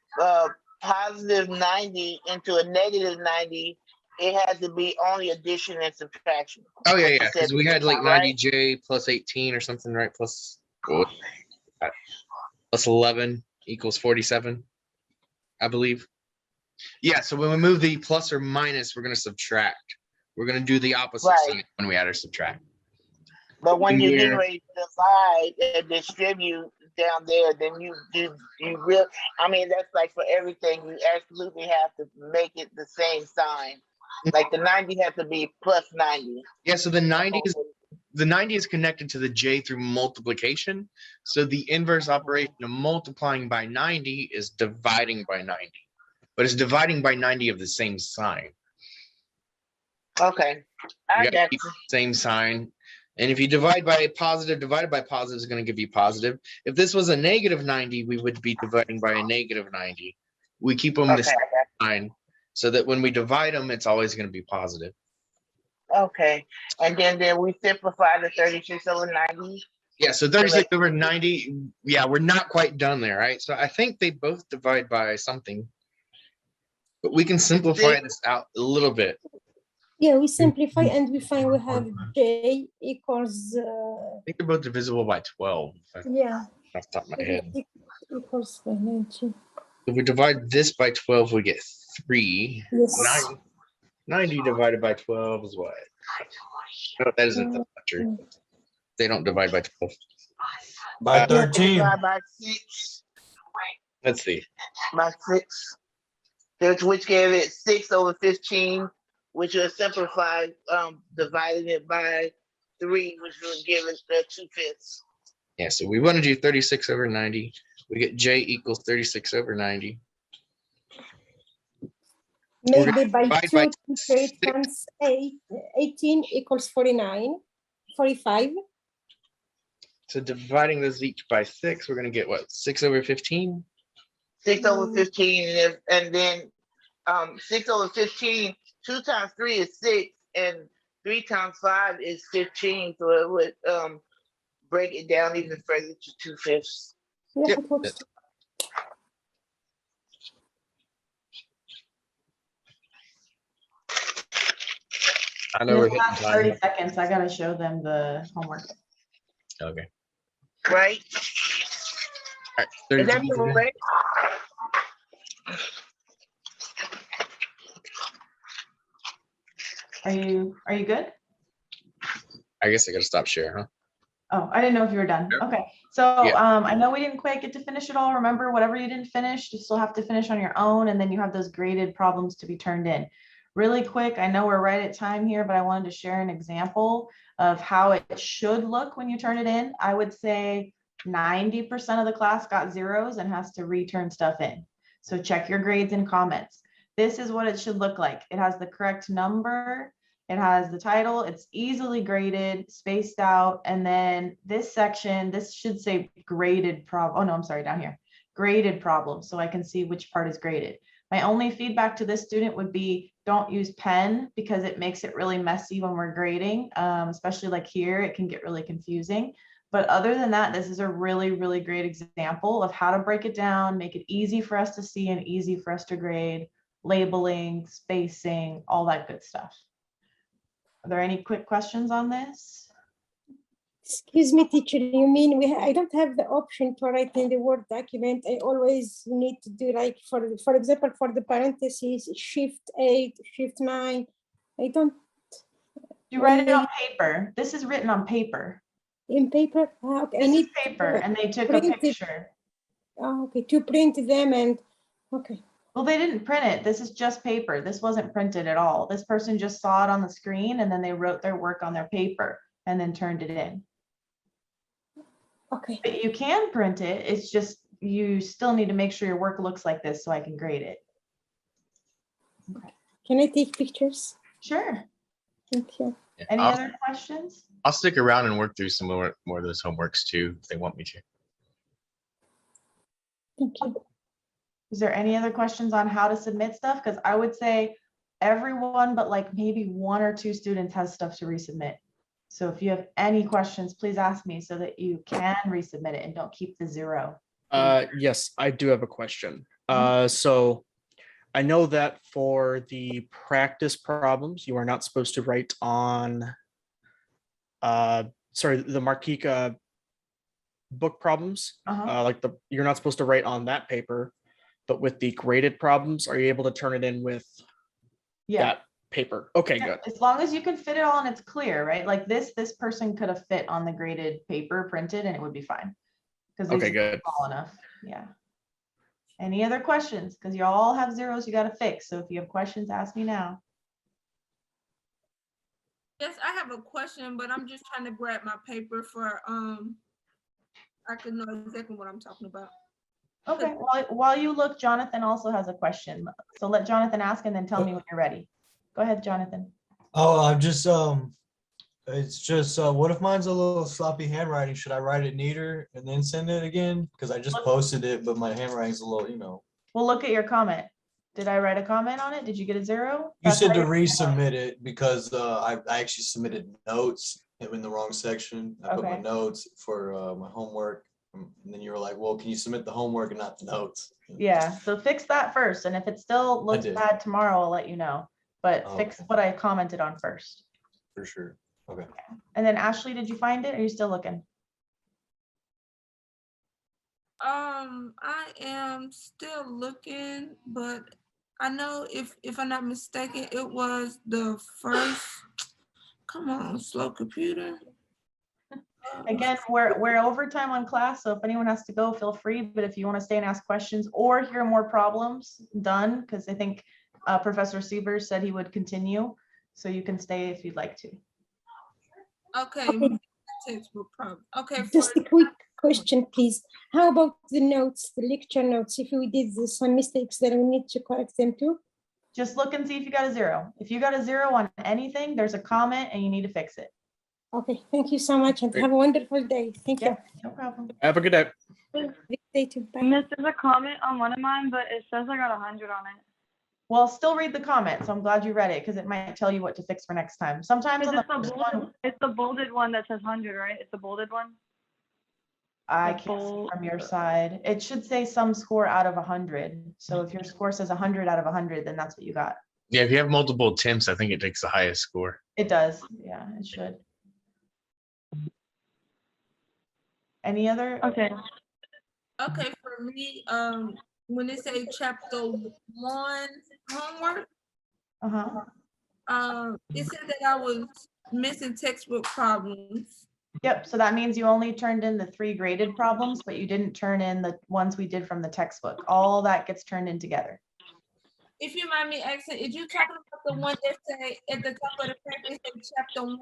positive 90 into a negative 90, it has to be only addition and subtraction. Oh yeah, yeah, because we had like 90J plus 18 or something, right? Plus 11 equals 47, I believe. Yeah, so when we move the plus or minus, we're going to subtract. We're going to do the opposite sign when we add or subtract. But when you're getting ready to divide and distribute down there, then you really, that's like for everything, you absolutely have to make it the same sign. Like the 90 has to be plus 90. Yeah, so the 90 is connected to the J through multiplication. So the inverse operation of multiplying by 90 is dividing by 90. But it's dividing by 90 of the same sign. Okay. I got you. Same sign. And if you divide by a positive, divided by positive is going to give you positive. If this was a negative 90, we would be dividing by a negative 90. We keep them the same sign so that when we divide them, it's always going to be positive. Okay. And then we simplify the 36 over 90. Yeah, so 36 over 90, yeah, we're not quite done there, right? So I think they both divide by something. But we can simplify this out a little bit. Yeah, we simplify and we find we have J equals. I think they're both divisible by 12. Yeah. Off the top of my head. Equals 90. If we divide this by 12, we get 3. Yes. 90 divided by 12 is what? No, that isn't that's not true. They don't divide by 12. By 13. By 6. Let's see. By 6. Which gave it 6 over 15, which was simplified, dividing it by 3, which would give it the 2/5. Yeah, so we want to do 36 over 90. We get J equals 36 over 90. Maybe by 2 times 18 equals 49, 45. So dividing those each by 6, we're going to get what? 6 over 15? 6 over 15, and then 6 over 15, 2 times 3 is 6, and 3 times 5 is 15. So it would break it down even further to 2/5. Yeah, yep. I In know we're the hitting last 30 time. seconds, I gotta show them the homework. Okay. Right? All right. Is 30 that seconds again. correct? Are you good? I guess I gotta stop share, huh? Oh, I didn't know if you were done. Yep. Okay, so Yeah. I know we didn't quite get to finish it all. Remember, whatever you didn't finish, you still have to finish on your own, and then you have those graded problems to be turned in. Really quick, I know we're right at time here, but I wanted to share an example of how it should look when you turn it in. I would say 90% of the class got zeros and has to return stuff in. So check your grades and comments. This is what it should look like. It has the correct number. It has the title, it's easily graded, spaced out, and then this section, this should say graded problem. Oh no, I'm sorry, down here. Graded problem, so I can see which part is graded. My only feedback to this student would be don't use pen because it makes it really messy when we're grading, especially like here, it can get really confusing. But other than that, this is a really, really great example of how to break it down, make it easy for us to see and easy for us to grade, labeling, spacing, all that good stuff. Are there any quick questions on this? Excuse me, teacher, you mean I don't have the option to write in the Word document. I always need to do like, for example, for the parentheses, Shift 8, Shift 9. I don't. You write it on paper. This is written on paper. In paper? Ah, okay. This is paper, and they took a picture. Oh, okay, to print them and, okay. Well, they didn't print it. This is just paper. This wasn't printed at all. This person just saw it on the screen and then they wrote their work on their paper and then turned it in. Okay. But you can print it. It's just, you still need to make sure your work looks like this so I can grade it. Okay. Can I take pictures? Sure. Thank you. Yeah, Any other questions? I'll stick around and work through some more of those homeworks too, if they want me to. Thank you. Is there any other questions on how to submit stuff? Because I would say everyone, but like maybe 1 or 2 students has stuff to resubmit. So if you have any questions, please ask me so that you can resubmit it and don't keep the 0. Yes, I do have a question. So I know that for the practice problems, you are not supposed to write on, sorry, the Markika book problems, like you're not supposed to write on that paper, but with the graded problems, are you able to turn it in with that paper? Okay, good. As long as you can fit it all and it's clear, right? Like this person could have fit on the graded paper printed and it would be fine. Because Okay, good. Small enough. Yeah. Any other questions? Because you all have zeros you got to fix. So if you have questions, ask me now. Yes, I have a question, but I'm just trying to grab my paper for I can know exactly what I'm talking about. Okay, while you look, Jonathan also has a question. So let Jonathan ask and then tell me when you're ready. Go ahead, Jonathan. Oh, I'm just it's just what if mine's a little sloppy handwriting? Should I write it neater and then send it again? Because I just posted it, but my handwriting's a little, Well, look at your comment. Did I write a comment on it? Did you get a 0? You said to resubmit it because I actually submitted notes in the wrong section. I put my notes for my homework, and then you were like, "Well, can you submit the homework and not the notes?" Yeah, so fix that first, and if it still looks bad tomorrow, I'll let you know. But fix what I commented on first. For sure. Okay. And then Ashley, did you find it? Are you still looking? I am still looking, but I know if I'm not mistaken, it was the first. Come on, slow computer. Again, we're overtime on class, so if anyone has to go, feel free. But if you want to stay and ask questions or hear more problems, done, because I think Professor Sievers said he would continue, so you can stay if you'd like to. Okay. Textbook problem. Okay. Just a quick question, please. How about the notes, the lecture notes? If we did some mistakes, then we need to correct them too? Just look and see if you got a 0. If you got a 0 on anything, there's a comment and you need to fix it. Okay, thank you so much and have a wonderful day. Thank you. No problem. Have a good day. Good day too. Bye. Miss, there's a comment on one of mine, but it says I got 100 on it. Well, still read the comment. So I'm glad you read it because it might tell you what to fix for next time. Sometimes on the first one, it's the bolded one that says 100, right? It's the bolded one. I can't see from your side. It should say some score out of 100. So if your score says 100 out of 100, then that's what you got. Yeah, if you have multiple attempts, I think it takes the highest score. It does. Yeah, it should. Any other? Okay. Okay, for me, when they say chapter 1 homework, it said that I was missing textbook problems. Yep, so that means you only turned in the 3 graded problems, but you didn't turn in the ones we did from the textbook. All that gets turned in together. If you mind me asking, is you talking about the one that say at the top of the paper, it said chapter 1,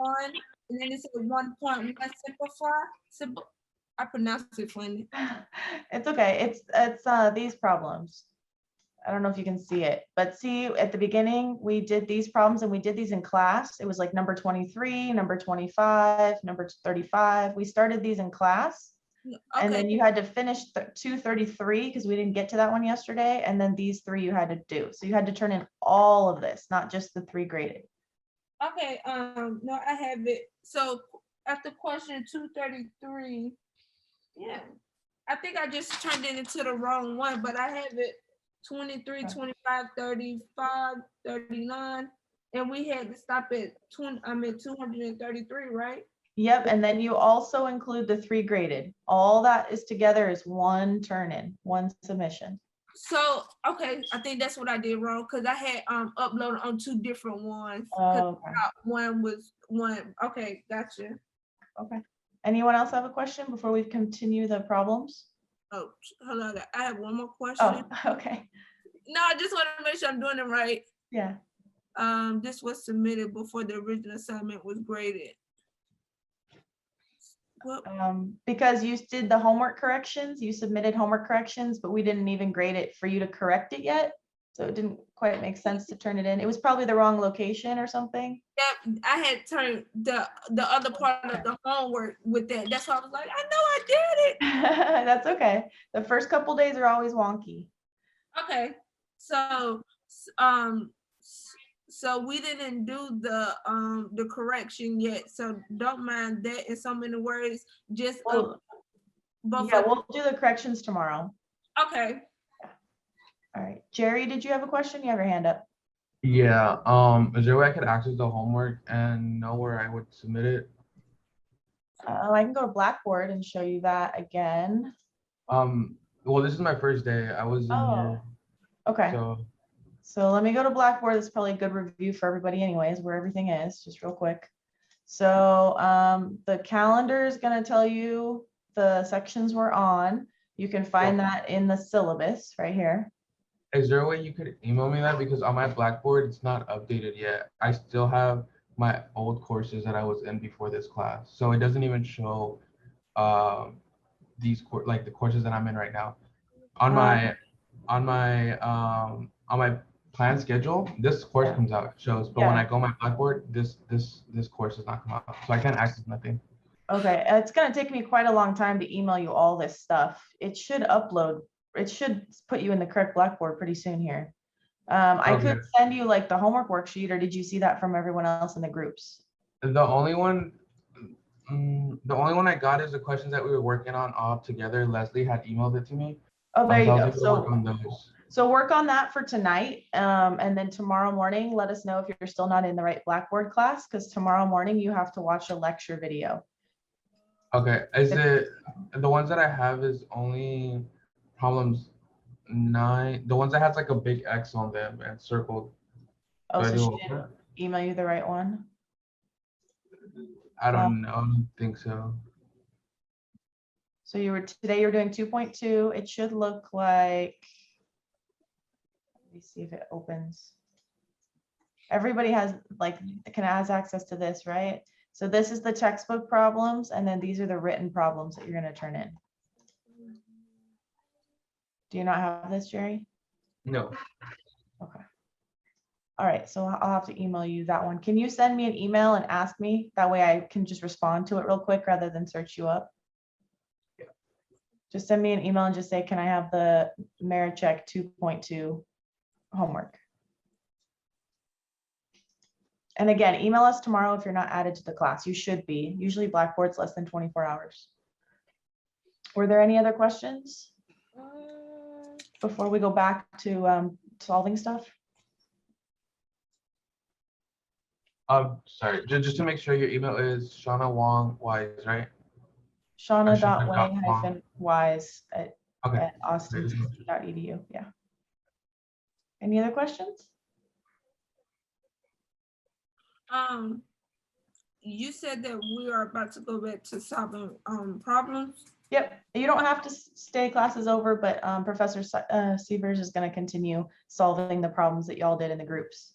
and then it said 1.1 simplify? I pronounced it funny. It's okay. It's these problems. I don't know if you can see it, but see at the beginning, we did these problems and we did these in class. It was like number 23, number 25, number 35. We started these in class. And then you had to finish 233 because we didn't get to that one yesterday. And then these 3 you had to do. So you had to turn in all of this, not just the 3 graded. Okay, no, I have it. So after question 233, yeah, I think I just turned it into the wrong one, but I have it 23, 25, 35, 39, and we had to stop at 233, right? Yep, and then you also include the 3 graded. All that is together is one turn-in, one submission. So, okay, I think that's what I did wrong because I had uploaded on 2 different ones. Oh, okay. One was one. Okay, gotcha. Okay. Anyone else have a question before we continue the problems? Oh, hold on. I have one more question. Oh, okay. No, I just want to make sure I'm doing it right. Yeah. This was submitted before the original assignment was graded. Because you did the homework corrections, you submitted homework corrections, but we didn't even grade it for you to correct it yet. So it didn't quite make sense to turn it in. It was probably the wrong location or something. Yeah, I had turned the other part of the homework with that. That's why I was like, I know I did it. That's okay. The first couple days are always wonky. Okay, so so we didn't do the correction yet. So don't mind that in so many words. Just we'll do the corrections tomorrow. Okay. All right, Jerry, did you have a question? You have your hand up. Yeah. Is there a way I could access the homework and know where I would submit it? I can go to Blackboard and show you that again. Well, this is my first day. I was in here. Okay. So let me go to Blackboard. That's probably a good review for everybody anyways, where everything is, just real quick. So the calendar is going to tell you the sections we're on. You can find that in the syllabus right here. Is there a way you could email me that? Because on my Blackboard, it's not updated yet. I still have my old courses that I was in before this class. So it doesn't even show these like the courses that I'm in right now. On my plan schedule, this course comes out, shows, but when I go on my Blackboard, this course does not come out. So I can't access nothing. Okay, it's going to take me quite a long time to email you all this stuff. It should upload. It should put you in the correct Blackboard pretty soon here. I could send you like the homework worksheet, or did you see that from everyone else in the groups? The only one I got is the questions that we were working on all together. Leslie had emailed it to me. Oh, there you go. Work on those. So work on that for tonight. And then tomorrow morning, let us know if you're still not in the right Blackboard class, because tomorrow morning you have to watch a lecture video. Okay, is it the ones that I have is only problems 9, the ones that has like a big X on them and circled. Oh, so she didn't email you the right one? I don't know. I don't think so. So today you're doing 2.2. It should look like, let me see if it opens. Everybody has has access to this, right? So this is the textbook problems, and then these are the written problems that you're going to turn in. Do you not have this, Jerry? No. Okay. All right, so I'll have to email you that one. Can you send me an email and ask me? That way I can just respond to it real quick rather than search you up. Yeah. Just send me an email and just say, can I have the Marecek 2.2 homework? And again, email us tomorrow if you're not added to the class. You should be. Usually Blackboard's less than 24 hours. Were there any other questions before we go back to solving stuff? Sorry, just to make sure your email is Shauna Wong Wise, right? Shauna.wang-wise Okay. at austin.edu. Yeah. Any other questions? You said that we are about to go back to solving problems. Yep. You don't have to stay classes over, but Professor Sievers is going to continue solving the problems that y'all did in the groups.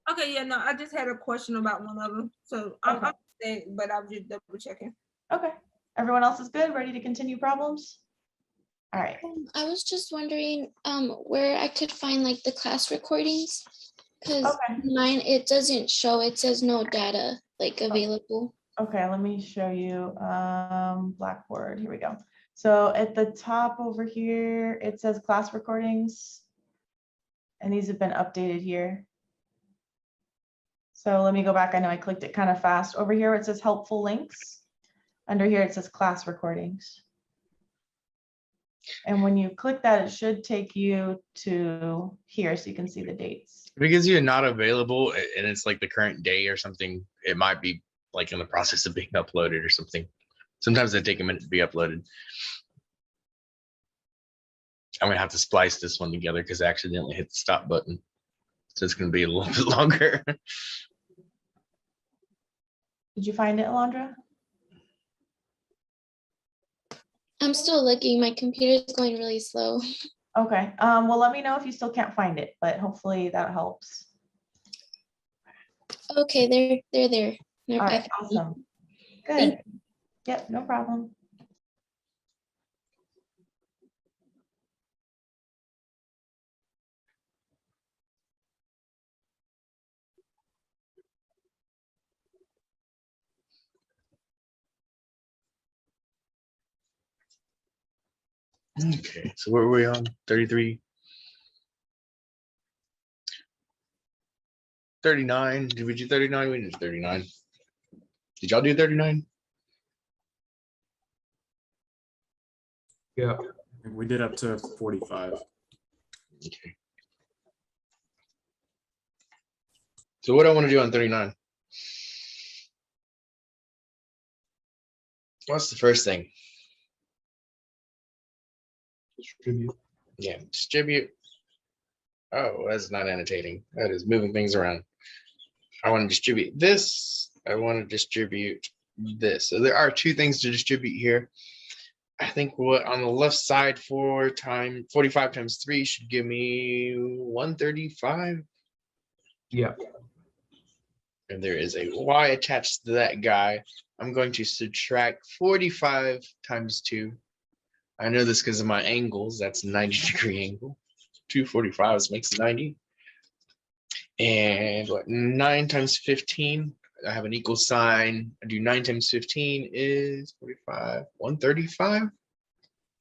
Okay, yeah, no, I just had a question about one of them. So I'm saying, but I'm just double checking. Okay. Everyone else is good, ready to continue problems? All right. I was just wondering where I could find like the class recordings, because mine, it doesn't show, it says no data like available. Okay, let me show you Blackboard. Here we go. So at the top over here, it says class recordings, and these have been updated here. So let me go back. I know I clicked it kind of fast. Over here, it says helpful links. Under here, it says class recordings. And when you click that, it should take you to here so you can see the dates. Because you're not available and it's like the current day or something, it might be like in the process of being uploaded or something. Sometimes they take a minute to be uploaded. I'm gonna have to splice this one together because I accidentally hit the stop button. So it's gonna be a little bit longer. Did you find it, Alondra? I'm still looking. My computer is going really slow. Okay. Well, let me know if you still can't find it, but hopefully that helps. Okay, they're there. All right, awesome. Good. Yep, no problem. Okay, so where were we on? 33. 39. Did we do 39? We did 39. Did y'all do 39? Yeah. We did up to 45. Okay. So what do I want to do on 39? What's the first thing? Distribute. Yeah, distribute. Oh, that's not annotating. That is moving things around. I want to distribute this. I want to distribute this. So there are two things to distribute here. I think what on the left side 45 times 3 should give me 135. Yeah. And there is a y attached to that guy. I'm going to subtract 45 times 2. I know this because of my angles. That's a 90-degree angle. 2 45s makes 90. And what, 9 times 15? I have an equal sign. I do 9 times 15 is 45. 135?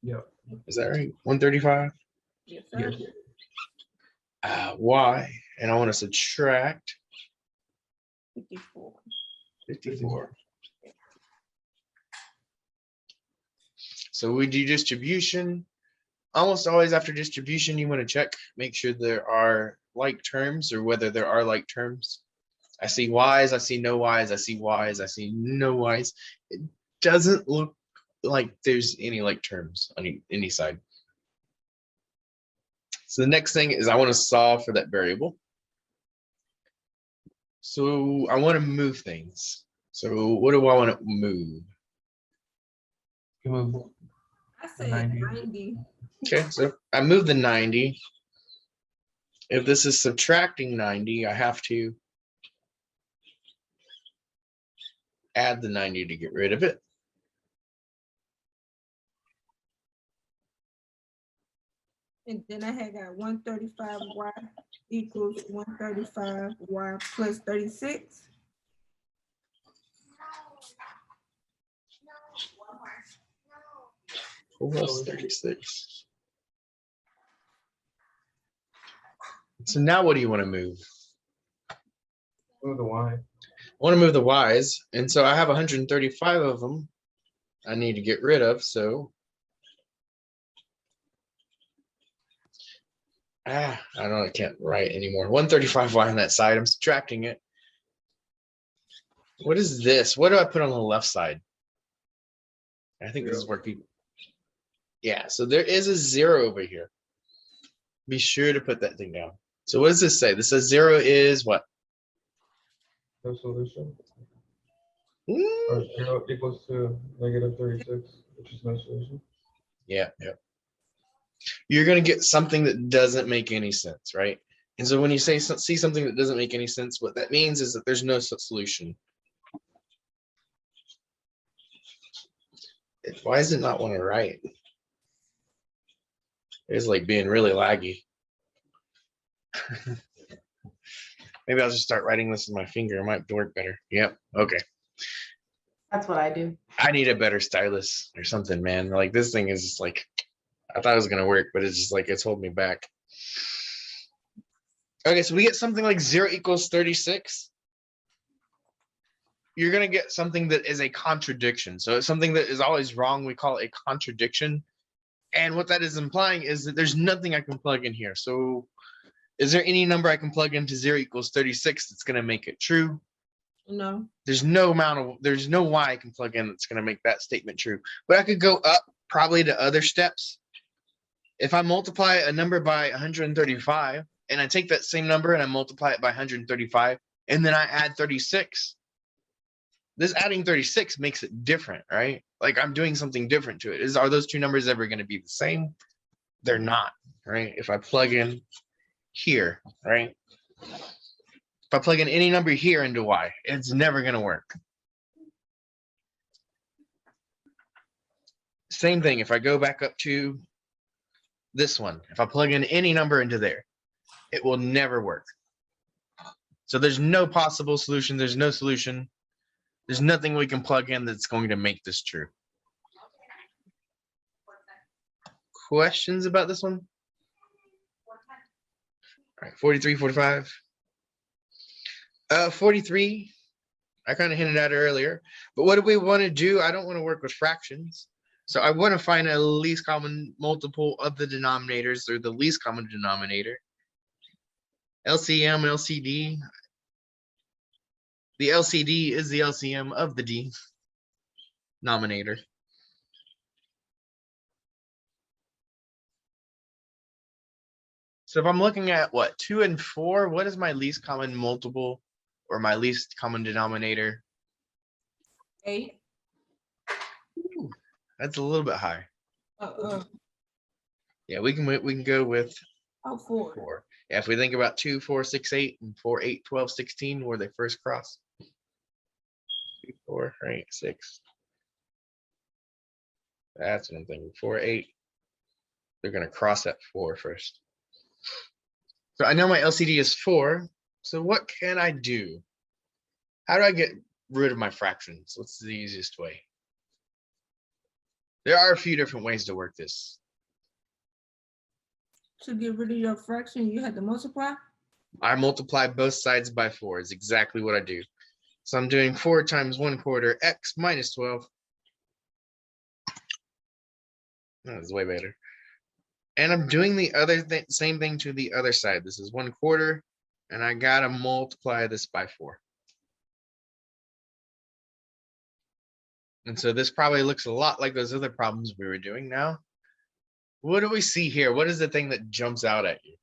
Yeah. Is that right? 135? Yes, sir. Y. And I want to subtract 54. 54. So we do distribution. Almost always after distribution, you want to check, make sure there are like terms or whether there are like terms. I see y's, I see no y's, I see y's, I see no y's. It doesn't look like there's any like terms on any side. So the next thing is I want to solve for that variable. So I want to move things. So what do I want to move? You move. I say 90. Okay, so I move the 90. If this is subtracting 90, I have to add the 90 to get rid of it. And then I had got 135y equals 135y plus 36. Plus 36. So now what do you want to move? Move the y. I want to move the y's. And so I have 135 of them I need to get rid of. So I don't know, I can't write anymore. 135y on that side. I'm subtracting it. What is this? What do I put on the left side? I think this is where people. Yeah, so there is a 0 over here. Be sure to put that thing down. So what does this say? This says 0 is what? No solution. Or 0 equals to -36, which is no solution. Yeah. You're going to get something that doesn't make any sense, right? And so when you see something that doesn't make any sense, what that means is that there's no solution. Why does it not want to write? It's like being really laggy. Maybe I'll just start writing this with my finger. It might work better. Yep. Okay. That's what I do. I need a better stylus or something, man. Like this thing is just like, I thought it was going to work, but it's just like, it's holding me back. Okay, so we get something like 0 equals 36. You're going to get something that is a contradiction. So it's something that is always wrong. We call it a contradiction. And what that is implying is that there's nothing I can plug in here. So is there any number I can plug into 0 equals 36 that's going to make it true? No. There's no y I can plug in that's going to make that statement true. But I could go up probably to other steps. If I multiply a number by 135, and I take that same number and I multiply it by 135, and then I add 36, this adding 36 makes it different, right? Like I'm doing something different to it. Are those two numbers ever going to be the same? They're not, right? If I plug in here, right? If I plug in any number here into y, it's never going to work. Same thing, if I go back up to this one, if I plug in any number into there, it will never work. So there's no possible solution. There's no solution. There's nothing we can plug in that's going to make this true. Questions about this one? All right, 43, 45. 43, I kind of hinted at it earlier, but what do we want to do? I don't want to work with fractions. So I want to find a least common multiple of the denominators, or the least common denominator. LCM, LCD. The LCD is the LCM of the denominator. So if I'm looking at what, 2 and 4, what is my least common multiple or my least common denominator? 8. Ooh, that's a little bit high. Yeah, we can go with 4. 4. Yeah, if we think about 2, 4, 6, 8, and 4, 8, 12, 16, where they first cross. 2, 4, right, 6. That's what I'm thinking. 4, 8. They're gonna cross at 4 first. So I know my LCD is 4. So what can I do? How do I get rid of my fractions? What's the easiest way? There are a few different ways to work this. To get rid of your fraction, you had to multiply? I multiply both sides by 4 is exactly what I do. So I'm doing 4 times 1/4 x minus 12. That is way better. And I'm doing the other same thing to the other side. This is 1/4, and I gotta multiply this by 4. And so this probably looks a lot like those other problems we were doing now. What do we see here? What is the thing that jumps out at you?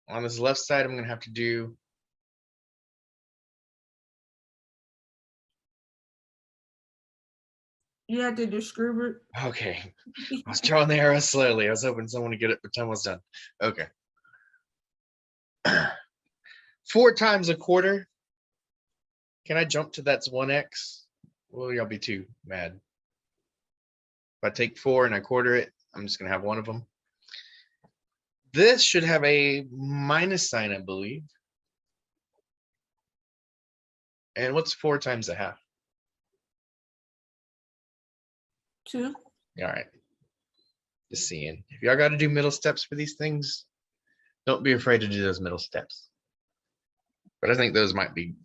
On this left side, I'm gonna have to do You had to do square root. okay. I was drawing the arrow slowly. I was hoping someone would get it, but time was done. Okay. 4 times 1/4. Can I jump to that's 1x? Well, y'all be too mad. If I take 4 and I quarter it, I'm just gonna have one of them. This should have a minus sign, I believe. And what's 4 times 1/2? 2. All right. Just seeing. If y'all got to do middle steps for these things, don't be afraid to do those middle steps. But I think those might be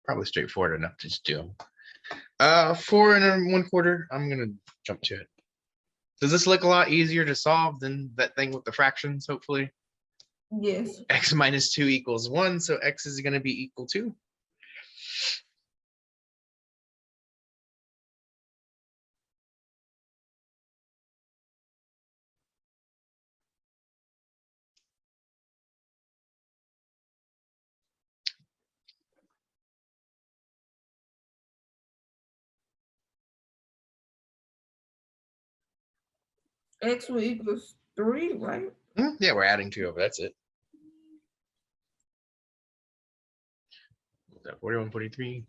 probably straightforward enough to just do them. 4 and 1/4, I'm gonna jump to it. Does this look a lot easier to solve than that thing with the fractions, hopefully? Yes. X minus 2 equals 1, so X is going to be equal to. X will equals 3, right? Yeah, we're adding 2 over. That's it. 41, 43.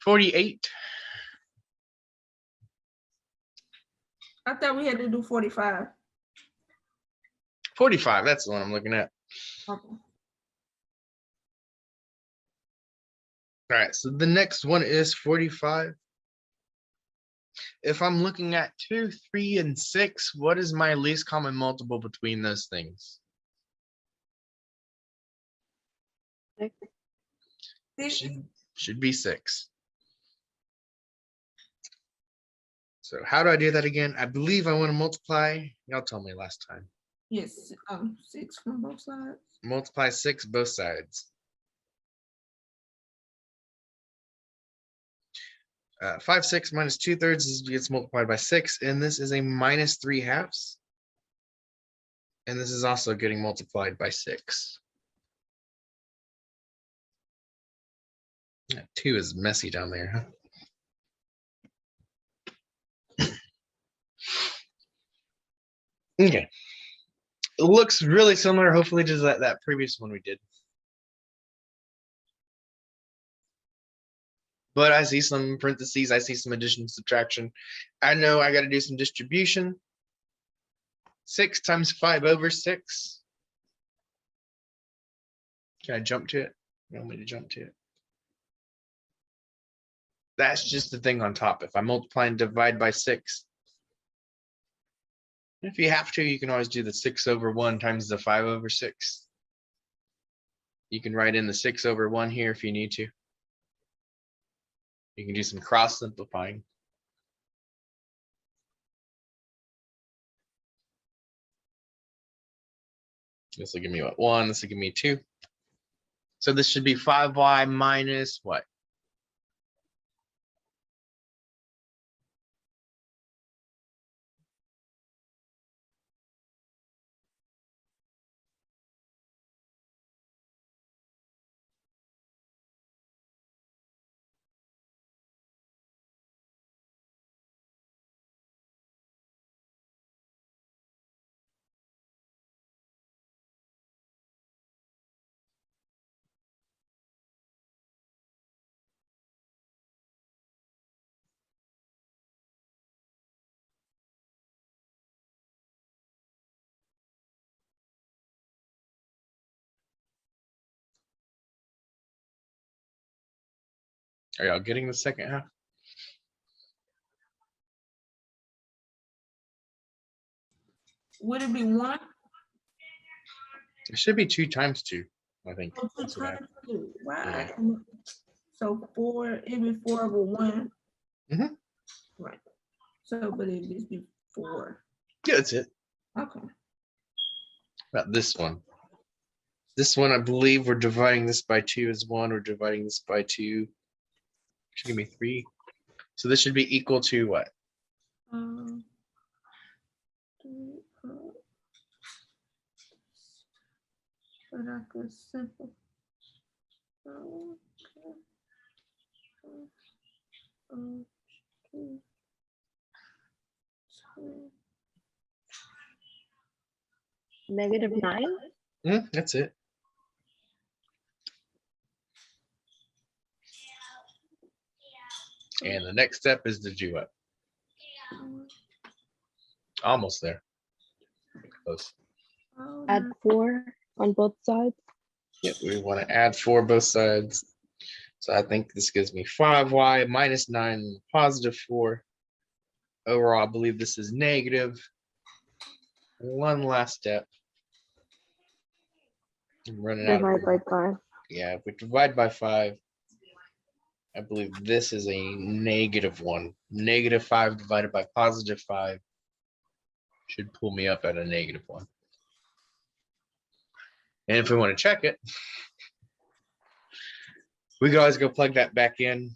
$48. I thought we had to do 45. 45, that's the one I'm looking at. Okay. All right, so the next one is 45. If I'm looking at 2, 3, and 6, what is my least common multiple between those things? Should be 6. So how do I do that again? I believe I want to multiply. Y'all told me last time. Yes, 6 from both sides. Multiply 6 both sides. 5, 6 minus 2/3 gets multiplied by 6, and this is a minus 3/2. And this is also getting multiplied by 6. 2 is messy down there, huh? Okay. It looks really similar, hopefully, to that previous one we did. But I see some parentheses, I see some addition, subtraction. I know I got to do some distribution. 6 times 5/6. Can I jump to it? You want me to jump to it? That's just the thing on top. If I multiply and divide by 6, if you have to, you can always do the 6/1 times the 5/6. You can write in the 6/1 here if you need to. You can do some cross simplifying. This will give me what? 1. This will give me 2. So this should be 5y minus what? Are y'all getting the second half? Would it be 1? It should be 2 times 2, I think. Oh, 2 That's what I- times 2. Right. Yeah. So 4, it'd be 4/1. Mhm. Right. So, but it'd just be 4. Yeah, that's it. Okay. About this one. This one, I believe we're dividing this by 2 as 1. We're dividing this by 2. Should give me 3. So this should be equal to what? 3, but I could simple. Okay. Okay. -9. That's it. And the next step is to do what? Almost there. Close. Add 4 on both sides. Yep, we want to add 4 both sides. So I think this gives me 5y minus 9 positive 4. Overall, I believe this is negative. One last step. I'm running out of Divide by 5. Yeah, if we divide by 5, I believe this is a -1. -5 divided by +5 should pull me up at a -1. And if we want to check it, we could always go plug that back in.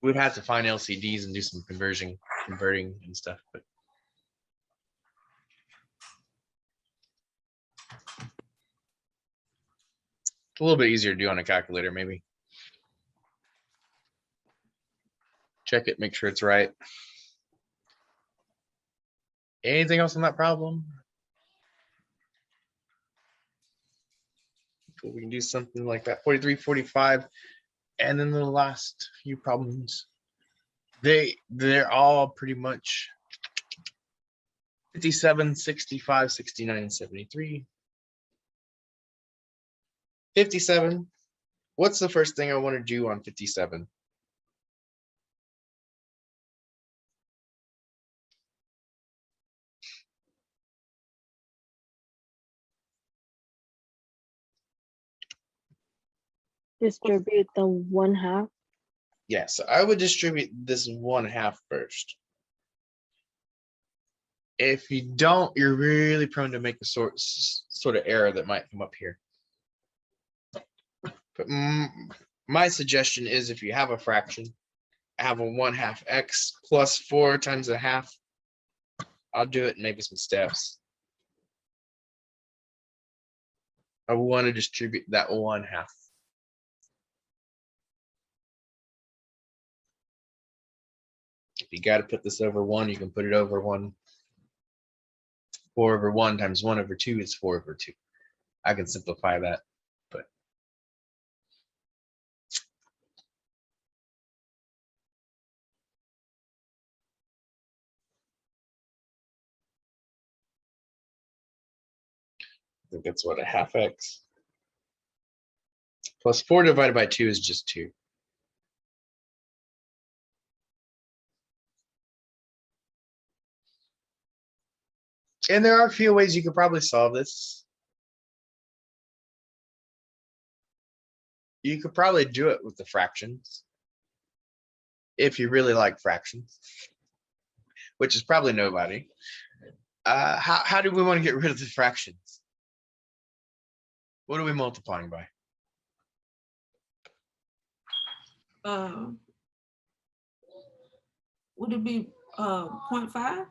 We'd have to find LCDs and do some converting and stuff, but it's a little bit easier to do on a calculator, maybe. Check it, make sure it's right. Anything else on that problem? We can do something like that. 43, 45, and then the last few problems. They're all pretty much 57, 65, 69, and 73. 57. What's the first thing I want to do on 57? Distribute the 1/2. Yes, I would distribute this 1/2 first. If you don't, you're really prone to make a sort of error that might come up here. But my suggestion is, if you have a fraction, have a 1/2 x plus 4 times a half. I'll do it in maybe some steps. I want to distribute that 1/2. If you got to put this over 1, you can put it over 1. 4/1 times 1/2 is 4/2. I can simplify that, but I think that's what, a 1/2 x plus 4 divided by 2 is just 2. And there are a few ways you could probably solve this. You could probably do it with the fractions, if you really like fractions, which is probably nobody. How do we want to get rid of the fractions? What are we multiplying by? Would it be 0.5?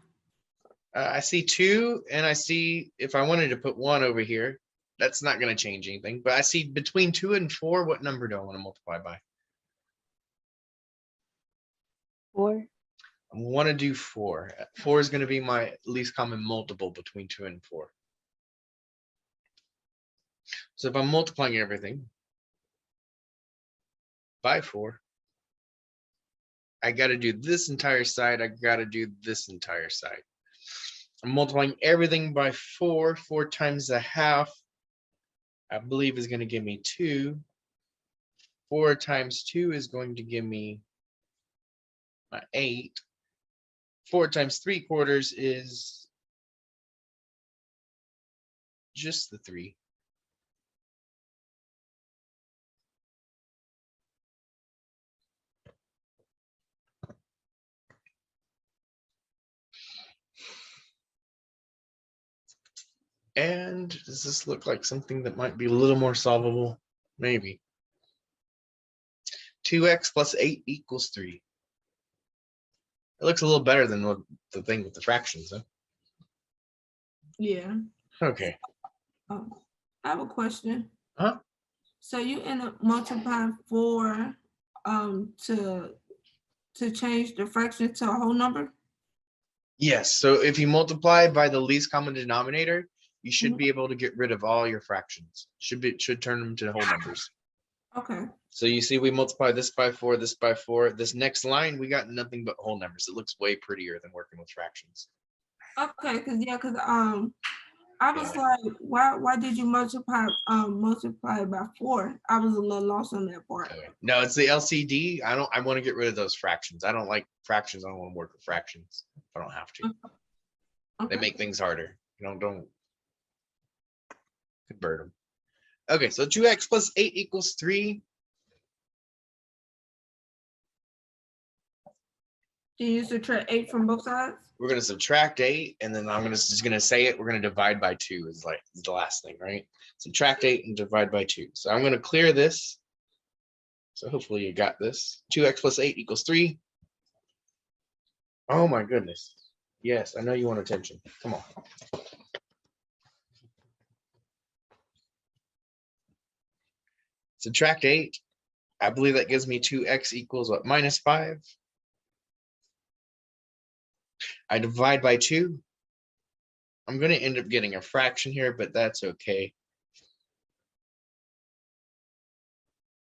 I see 2, and I see, if I wanted to put 1 over here, that's not going to change anything. But I see between 2 and 4, what number do I want to multiply by? 4. I want to do 4. 4 is going to be my least common multiple between 2 and 4. So if I'm multiplying everything by 4, I got to do this entire side. I got to do this entire side. I'm multiplying everything by 4. 4 times a half, I believe, is going to give me 2. 4 times 2 is going to give me my 8. 4 times 3/4 is just the 3. And does this look like something that might be a little more solvable? Maybe. 2x plus 8 equals 3. It looks a little better than what the thing with the fractions, huh? Yeah. Okay. I have a question. Huh? So you end up multiplying 4 to change the fraction to a whole number? Yes. So if you multiply by the least common denominator, you should be able to get rid of all your fractions. Should turn them to whole numbers. Okay. So you see, we multiply this by 4, this by 4. This next line, we got nothing but whole numbers. It looks way prettier than working with fractions. Okay, because I was like, why did you multiply by 4? I was a little lost on that part. No, it's the LCD. I want to get rid of those fractions. I don't like fractions. I don't want to work with fractions if I don't have to. They make things harder. Don't convert them. Okay, so 2x plus 8 equals 3. Do you subtract 8 from both sides? We're gonna subtract 8, and then I'm just gonna say it. We're gonna divide by 2 is the last thing, right? Subtract 8 and divide by 2. So I'm gonna clear this. So hopefully you got this. 2x plus 8 equals 3. Oh my goodness. Yes, I know you want attention. Come on. Subtract 8. I believe that gives me 2x equals what? Minus 5. I divide by 2. I'm going to end up getting a fraction here, but that's okay.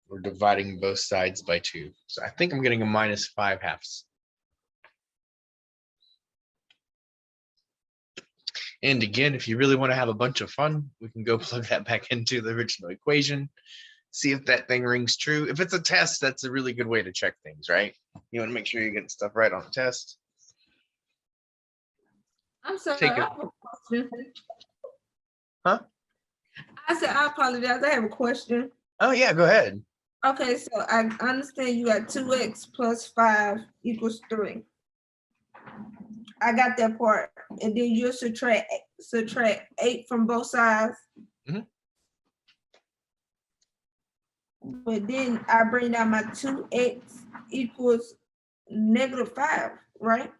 We're dividing both sides by 2. So I think I'm getting a minus 5/2. And again, if you really want to have a bunch of fun, we can go plug that back into the original equation. See if that thing rings true. If it's a test, that's a really good way to check things, right? You want to make sure you're getting stuff right on the test. I'm sorry, Take I it. have a question. Huh? I said, I apologize. I have a question. Oh, yeah, go ahead. Okay, so I understand you got 2x plus 5 equals 3. I got that part. And then you subtract 8 from both sides. Mhm. But then I bring down my 2x equals -5, right?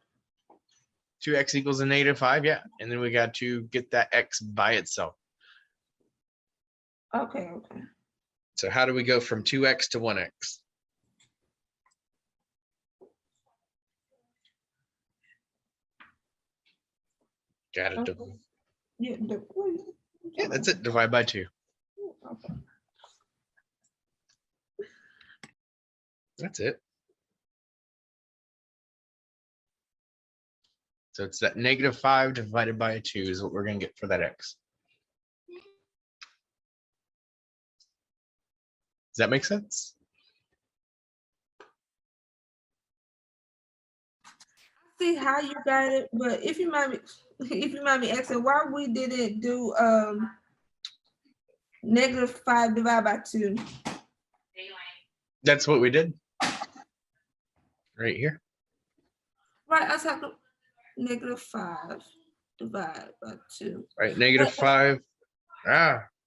2x equals a negative 5, yeah. And then we got to get that x by itself. Okay. So how do we go from 2x to 1x? Got it. Okay. Yeah, that's it. Divide by 2. Okay. That's it. So it's that -5 divided by 2 is what we're going to get for that x. Does that make sense? See how you got it, but if you mind me asking why we didn't do -5 divided by 2. That's what we did. Right here. Right, I was talking -5 divided by 2. Right, -5.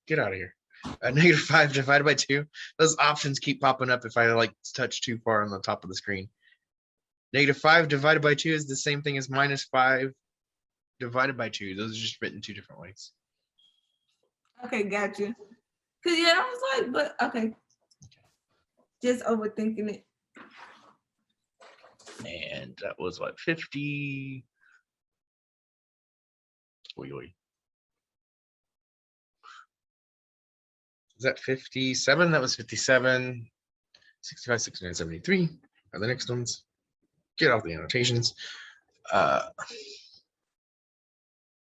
Get out of here. -5 divided by 2. Those options keep popping up if I like touch too far on the top of the screen. -5 divided by 2 is the same thing as -5 divided by 2. Those are just written 2 different ways. Okay, gotcha. Cause yeah, I was like, but okay. Just overthinking it. And that was what, 50. Is that 57? That was 57. 65, 69, 73 are the next ones. Get off the annotations.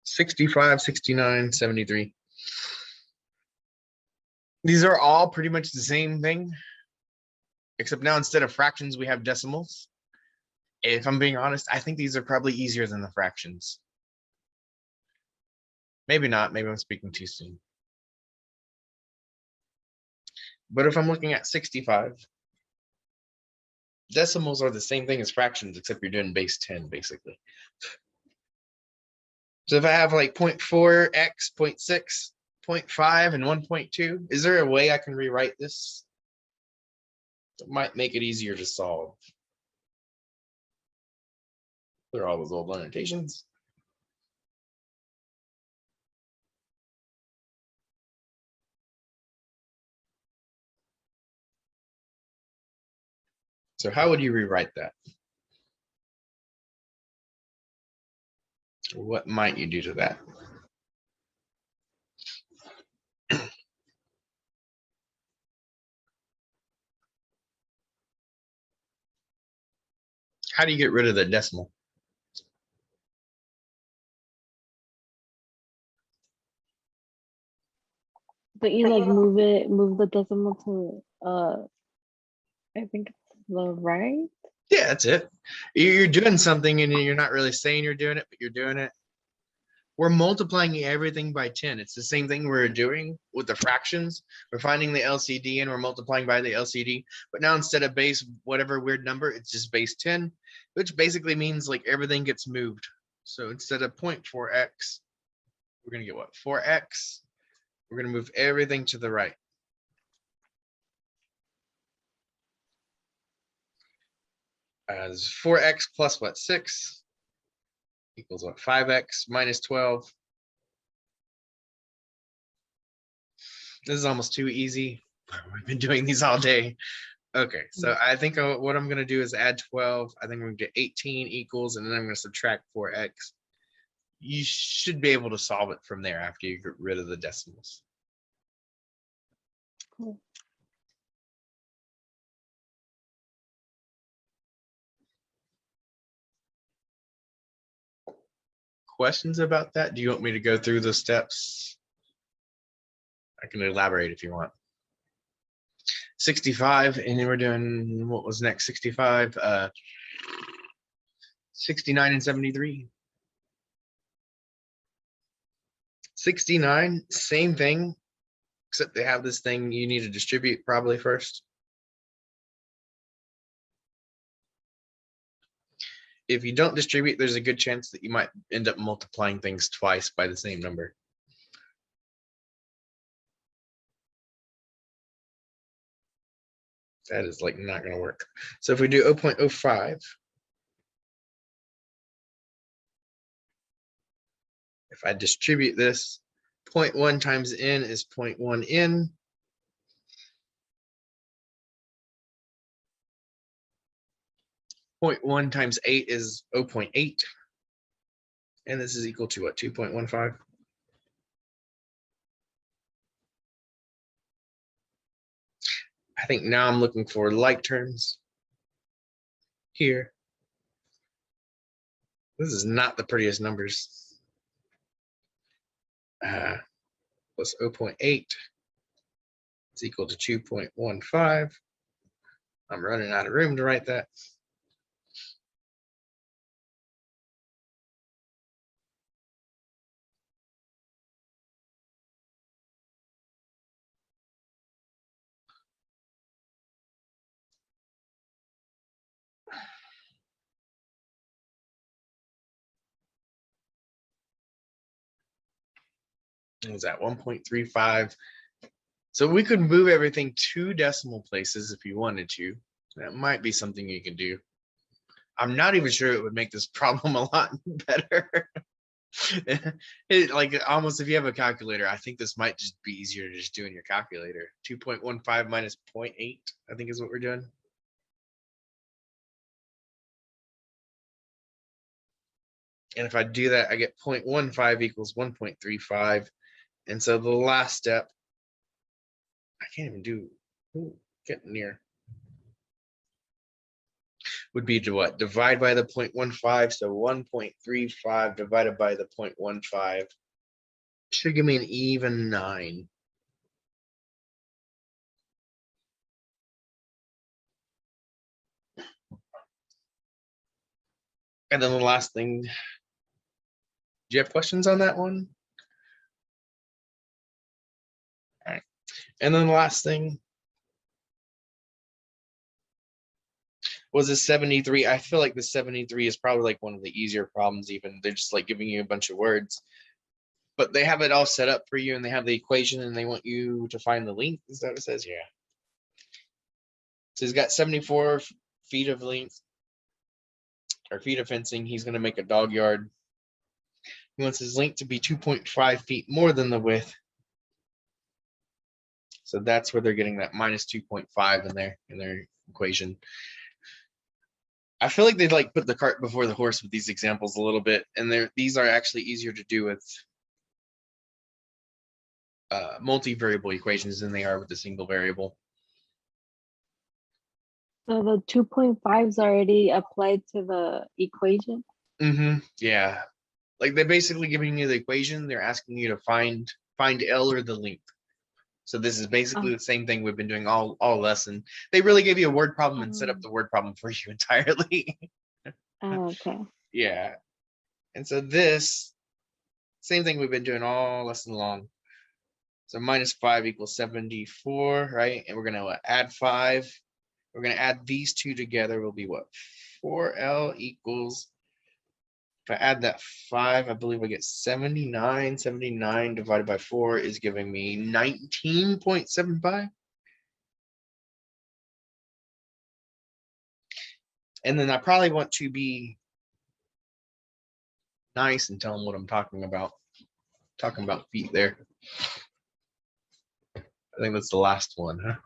65, 69, 73. These are all pretty much the same thing, except now instead of fractions, we have decimals. If I'm being honest, I think these are probably easier than the fractions. Maybe not. Maybe I'm speaking too soon. But if I'm looking at 65, decimals are the same thing as fractions, except you're doing base 10, basically. So if I have like 0.4x, 0.6, 0.5, and 1.2, is there a way I can rewrite this? It might make it easier to solve. They're all those old annotations. So how would you rewrite that? What might you do to that? How do you get rid of the decimal? But you like move the decimal to I think it's the right. Yeah, that's it. You're doing something and you're not really saying you're doing it, but you're doing it. we're multiplying everything by 10. It's the same thing we're doing with the fractions. We're finding the LCD and we're multiplying by the LCD. But now instead of base whatever weird number, it's just base 10, which basically means like everything gets moved. So instead of 0.4x, we're going to get what? 4x. We're going to move everything to the right. As 4x plus what? 6 equals what? 5x minus 12. This is almost too easy. We've been doing these all day. Okay, so I think what I'm going to do is add 12. I think we're going to get 18 equals, and then I'm going to subtract 4x. You should be able to solve it from there after you get rid of the decimals. Cool. Questions about that? Do you want me to go through the steps? I can elaborate if you want. 65, and then we're doing, what was next? 65, 69 and 73. 69, same thing, except they have this thing you need to distribute probably first. If you don't distribute, there's a good chance that you might end up multiplying things twice by the same number. That is like not going to work. So if we do 0.05, if I distribute this, 0.1 times n is 0.1 n. Point 0.1 times 8 is 0.8. And this is equal to what, 2.15? I think now I'm looking for like terms here. This is not the prettiest numbers. Plus 0.8 is equal to 2.15. I'm running out of room to write that. It was at 1.35. So we could move everything 2 decimal places if you wanted to. That might be something you can do. I'm not even sure it would make this problem a lot better. Like almost if you have a calculator, I think this might just be easier to just do in your calculator. 2.15 minus 0.8, I think is what we're doing. And if I do that, I get 0.15 equals 1.35. And so the last step, I can't even do, getting near, would be to what? Divide by the 0.15. So 1.35 divided by the 0.15 should give me an even 9. And then the last thing, do you have questions on that one? All right. And then the last thing was a 73. I feel like the 73 is probably like one of the easier problems even. They're just like giving you a bunch of words. But they have it all set up for you and they have the equation and they want you to find the length. Is that what it says? Yeah. So he's got 74 feet of length or feet of fencing. He's going to make a dog yard. He wants his length to be 2.5 feet more than the width. So that's where they're getting that minus 2.5 in their equation. I feel like they'd like put the cart before the horse with these examples a little bit. And these are actually easier to do with multivariable equations than they are with a single variable. So the 2.5 is already applied to the equation? Mm-hmm. Yeah. Like they're basically giving you the equation. They're asking you to find L or the length. So this is basically the same thing we've been doing all lesson. They really gave you a word problem and set up the word problem for you entirely. Oh, okay. Yeah. And so this Same thing we've been doing all lesson long. So -5 equals 74, right? And we're gonna add 5. We're gonna add these two together will be what? 4L equals, if I add that 5, I believe I get 79. 79 divided by 4 is giving me 19.75. And then I probably want to be nice and tell them what I'm talking about. Talking about feet there. I think that's the last one, huh?